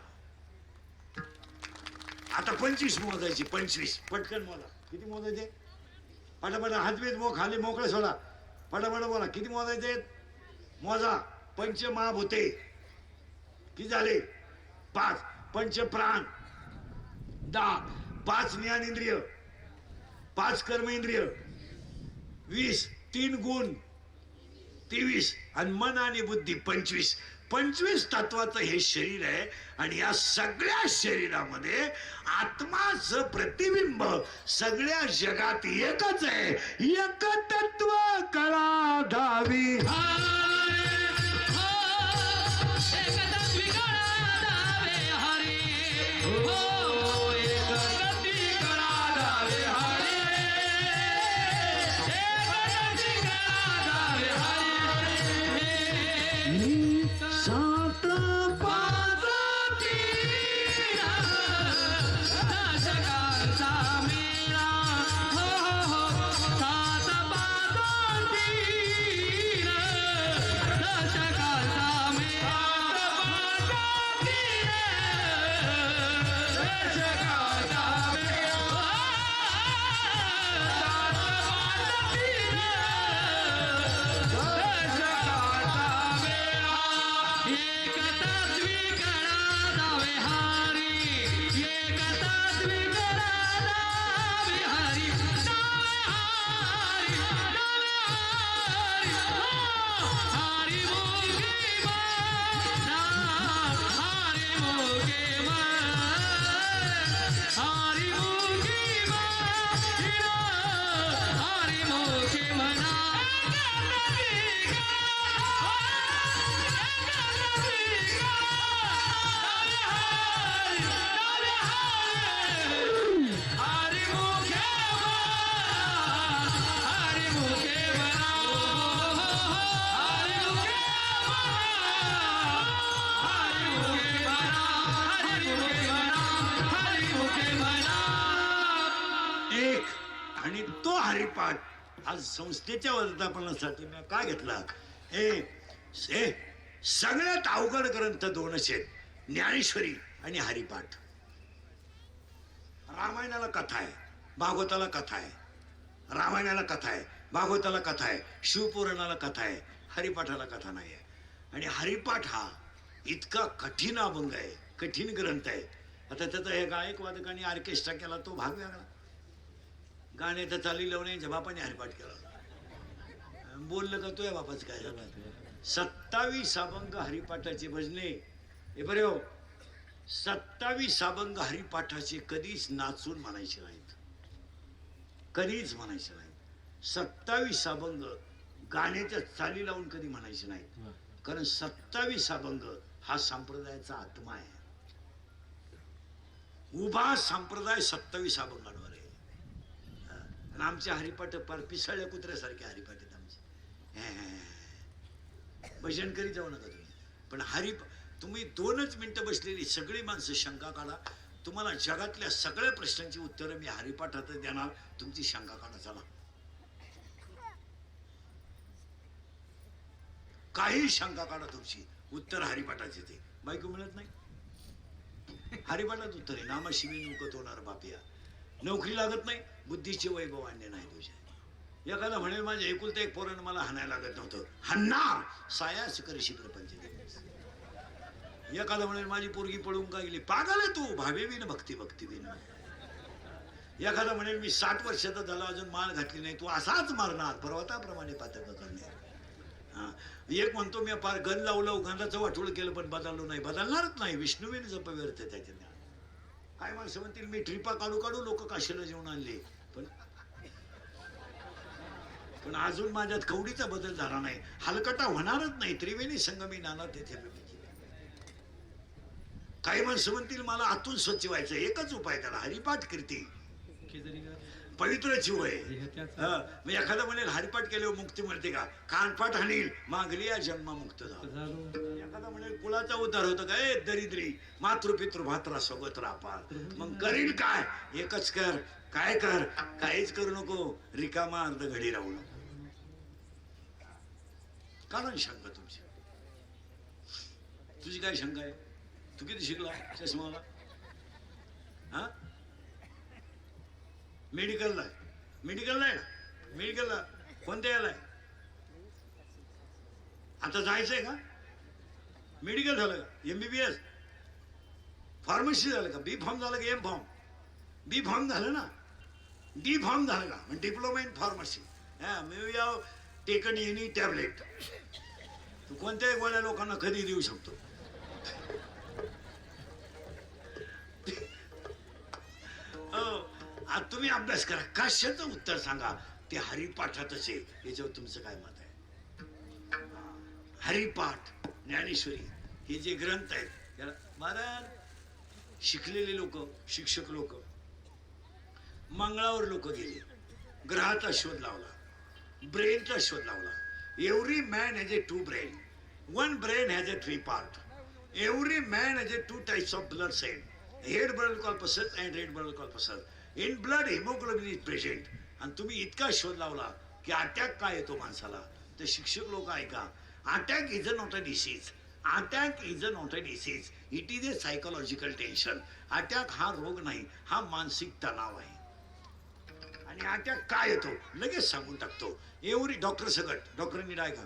आता 25 मोजायची. 25 पटकन मोजा. किती मोजायचे? पटापट हातवीत खाली मोकळे सोडा. पटापट बोला. किती मोजायचे? मोजा. पंच महाभूते किती झाले? 5. पंच प्राण 10. 5 ज्ञान इंद्रिय, 5 कर्म इंद्रिय 20. 3 गुण 23 आणि मन आणि बुद्धी 25. 25 तत्वाचं हे शरीर आहे. आणि या सगळ्या शरीरामध्ये आत्माचं प्रतिबिंब सगळ्या जगात एकच आहे. एक तत्व कळा धावी. आणि तो हरिपाठ आज संस्थेच्या वर्धापनासाठी मी काय घेतला? सगळ्यात अवघड ग्रंथ 2च आहेत, ज्ञानेश्वरी आणि हरिपाठ. रामायणाला कथा आहे, भागवताला कथा आहे. रामायणाला कथा आहे, भागवताला कथा आहे, शिवपुराणाला कथा आहे, हरिपाठाला कथा नाही आहे. आणि हरिपाठ हा इतका कठीण अभंग आहे, कठीण ग्रंथ आहे. आता त्याचा हे गायक वादकांनी ऑर्केस्ट्रा केला तो भाग वेगळा. गाण्याचं चाली लावण्याच्या बापाने हरिपाठ केला. बोललं का तुझ्या बापाच काय झालं? 27 अभंग हरिपाठाचे भजने. हे बरे हो, 27 अभंग हरिपाठाचे कधीच नाचून म्हणायचे नाहीत, कधीच म्हणायचे नाहीत. 27 अभंग गाण्याच्या चाली लावून कधी म्हणायचे नाही, कारण 27 अभंग हा संप्रदायाचा आत्मा आहे. उभा संप्रदाय 27 अभंगांवर आहे. आणि आमचे हरिपाठ पार पिसाळ्या कुत्र्यासारखे हरिपाठ आहेत आमचे. भजन करीत जाऊ नका तुम्ही, पण तुम्ही 2च मिनिटं बसलेली सगळी माणसं शंका काढा. तुम्हाला जगातल्या सगळ्या प्रश्नांची उत्तरं मी हरिपाठात देणार. तुमची शंका काढा. चला, काही शंका काढा, तुमची उत्तर हरिपाठाचे. ते बायको मिळत नाही, हरिपाठात उत्तर आहे. नामाशिवी मुकत होणार बापिया. नोकरी लागत नाही, बुद्धीचे वैभव आणणे नाही तुझ्या. एखादा म्हणेल माझ्या एकुलते एक पोरानं मला हाणायला लागत नव्हतं, हाणणार सायास करशी प्रपंच. एखादा म्हणेल माझी पोरगी पळून का गेली, पागल आहे तू, भावे बिन भक्ती भक्ती बिन. एखादा म्हणेल मी 60 वर्षाचा झाला अजून मान घातली नाही, तू असाच मारणार पर्वताप्रमाणे पातक करणार. एक म्हणतो मी फार गण लावलं गंधाचं वाटोळ केलं पण बदललो नाही, बदलणारच नाही. विष्णुवीन जप व्यर्थ त्याच्या. काय माणसं म्हणतील मी ट्रिपा काढू काढू लोक काशीला जेवण आणले, पण अजून माझ्यात कवडीचा बदल झाला नाही, हलकटा होणारच नाही. त्रिवेणी संगमी नाना तेथे. काही माणसं म्हणतील मला आतून स्वच्छ व्हायचं, एकच उपाय त्याला हरिपाठ कीर्ती, पवित्र जीव आहे. मग एखादा म्हणेल हरिपाठ केल्यावर मुक्ती मिळते का, कानपाठ हाणील मागली या जन्मा मुक्त झाला. एखादा म्हणेल कुलाचा उद्धार होतो काय, दरिद्री मातृपितृ भात्रा सोबत रापार. मग करील काय, एकच कर, काय कर, काहीच करू नको, रिकामा अर्ध घडी राहू नको. कारण शंका तुमची, तुझी काय शंका आहे? तू किती शिकला चष्माला? हा, मेडिकलला आहे, मेडिकलला आहे ना, मेडिकलला कोणत्या याला आहे? आता जायचंय का? मेडिकल झालं का? MBBS फार्मसी झालं का? B फॉर्म झालं का? M form? B फॉर्म झालं ना? D फॉर्म झालं का? Diploma in pharmacy. हा, मी याव टेकन एनी टॅबलेट. तू कोणत्याही गोळ्या लोकांना कधी देऊ शकतो. आज तुम्ही अभ्यास करा, कशाचं उत्तर सांगा, ते हरिपाठातच आहे. याच्यावर तुमचं काय मत आहे? हरिपाठ, ज्ञानेश्वरी हे जे ग्रंथ आहेत, महाराज शिकलेले लोक, शिक्षक लोक मंगळावर लोक गेले, ग्रहाचा शोध लावला, ब्रेनचा शोध लावला. Every man has a 2 brain, 1 brain has a 3 part. Every man has a 2 types of blood cell, head blood corpuscles and red blood corpuscles. In blood haemoglobin is present. आणि तुम्ही इतका शोध लावला की अटॅक काय येतो माणसाला, तर शिक्षक लोक ऐका, attack is not a disease. Attack is not a disease, it is a psychological tension. Attack हा रोग नाही, हा मानसिक तणाव आहे. आणि अटॅक काय येतो लगेच सांगून टाकतो. एव्हरी डॉक्टर सगट, डॉक्टरांनी डाय का,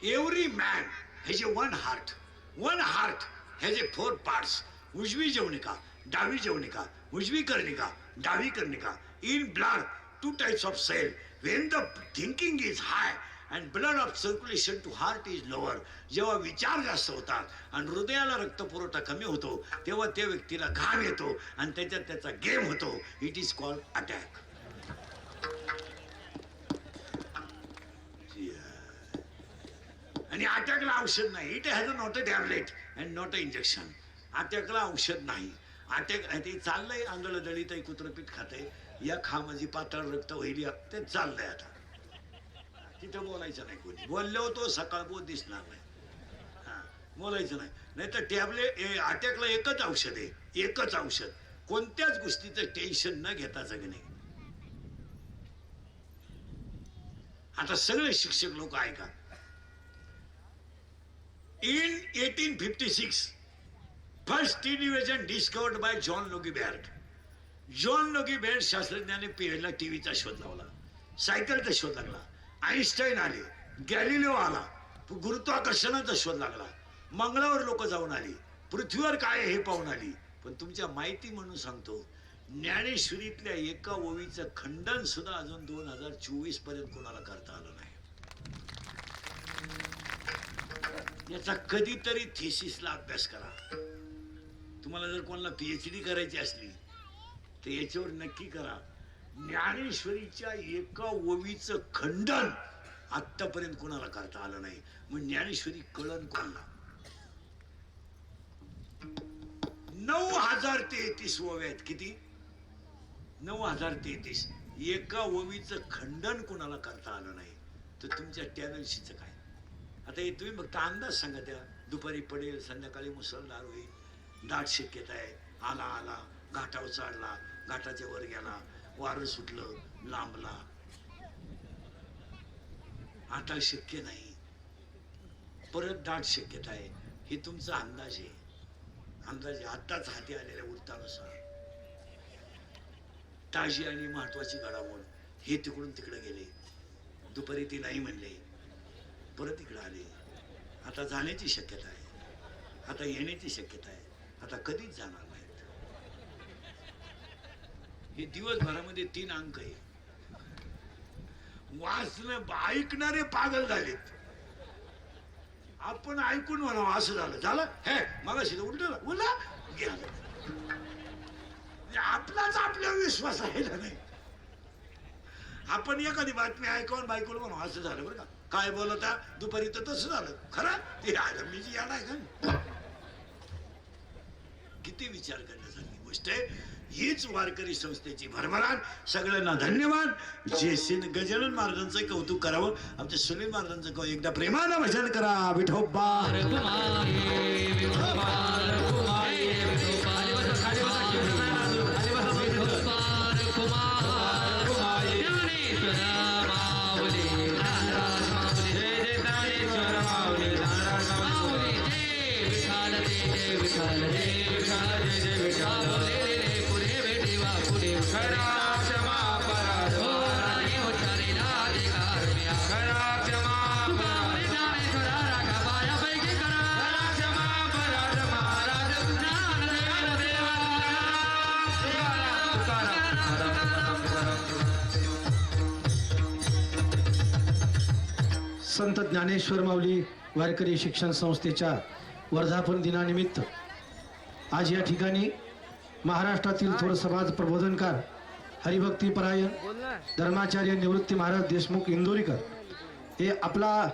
every man has a 1 heart. 1 heart has a 4 parts. उजवी जवनिका, डावी जवनिका, उजवी कर्णिका, डावी कर्णिका. In blood 2 types of cell. When the thinking is high and blood of circulation to heart is lower. जेव्हा विचार जास्त होतात आणि हृदयाला रक्तपुरवठा कमी होतो, तेव्हा त्या व्यक्तीला घाम येतो आणि त्याच्यात त्याचा गेम होतो. It is called attack. आणि अटॅकला औषध नाही. It has not a tablet and not a injection. अटॅकला औषध नाही. अटॅक ते चाललंय, आंधळ दळीत कुत्रपीठ खाते, या खा माझी पातळ रक्त होईल, ते चाललंय. आता तिथं बोलायचं नाही, कोणी बोललो तो सकाळ बोध दिसणार नाही. हा, बोलायचं नाही. नाही तर टॅबलेट, अटॅकला एकच औषध आहे, एकच औषध. कोणत्याच गोष्टीचं टेन्शन न घेता जगणे. आता सगळे शिक्षक लोक ऐका. In 1856, first television discovered by John Logie Baird. John Logie बेअर्ट शास्त्रज्ञाने पहिला टीव्हीचा शोध लावला, सायकलचा शोध लागला. आईन्स्टाईन आले, गॅलिलिओ आला, गुरुत्वाकर्षणाचा शोध लागला. मंगळावर लोक जाऊन आली, पृथ्वीवर काय हे पाहून आली. पण तुमच्या माहिती म्हणून सांगतो, ज्ञानेश्वरीतल्या एका ओवीचं खंडन सुद्धा अजून 2024 पर्यंत कोणाला करता आलं नाही. याचा कधीतरी थेसिसला अभ्यास करा. तुम्हाला जर कोणाला PhD करायची असली तर याच्यावर नक्की करा. ज्ञानेश्वरीच्या एका ओवीचं खंडन आतापर्यंत कोणाला करता आलं नाही. मग ज्ञानेश्वरी कळण कोणाला? 9033 ओव्या आहेत. किती? 9033. एका ओवीचं खंडन कोणाला करता आलं नाही तर तुमच्या टॅलेंटशीच काय? आता हे तुम्ही फक्त अंदाज सांगा. त्या दुपारी पडेल, संध्याकाळी मुसळधार होईल, दाट शक्यता आहे. आला आला, घाटावर चढला, घाटाच्या वर गेला, वारं सुटलं, लांबला. आता शक्य नाही. परत दाट शक्यता आहे. हे तुमचा अंदाज आहे. अंदाजे आताच हाती आलेल्या वृत्तानुसार ताजी आणि महत्वाची घडामोड हे तिकडून तिकडे गेले. दुपारी ते नाही म्हणले, परत इकडे आले. आता जाण्याची शक्यता आहे, आता येण्याची शक्यता आहे, आता कधीच जाणार नाहीत. हे दिवसभरामध्ये 3 अंक आहे. वाचणं ऐकणारे पागल झालेत. आपण ऐकून म्हणावं असं झालं हे मगाशी उलट उला गेलं. आपलाच आपल्यावर विश्वास आहे ना नाही. आपण एखादी बातमी ऐकून बायकोला म्हणून असं झालं बरं का, काय बोलता दुपारी तर तसं झालं खरं ते आलं मी जी आहे का. किती विचार करण्यासारखी गोष्ट आहे. हीच वारकरी संस्थेची भरभराट. सगळ्यांना धन्यवाद. जे गजानन महाराजांचं कौतुक करावं. आमच्या सुनील महाराजांचं एकदा प्रेमानं भजन करा. विठोबा संत ज्ञानेश्वर माऊली वारकरी शिक्षण संस्थेच्या वर्धापन दिनानिमित्त आज या ठिकाणी महाराष्ट्रातील थोर समाज प्रबोधनकार, हरिभक्तीपरायण, धर्माचार्य निवृत्ती महाराज देशमुख इंदोरीकर हे आपला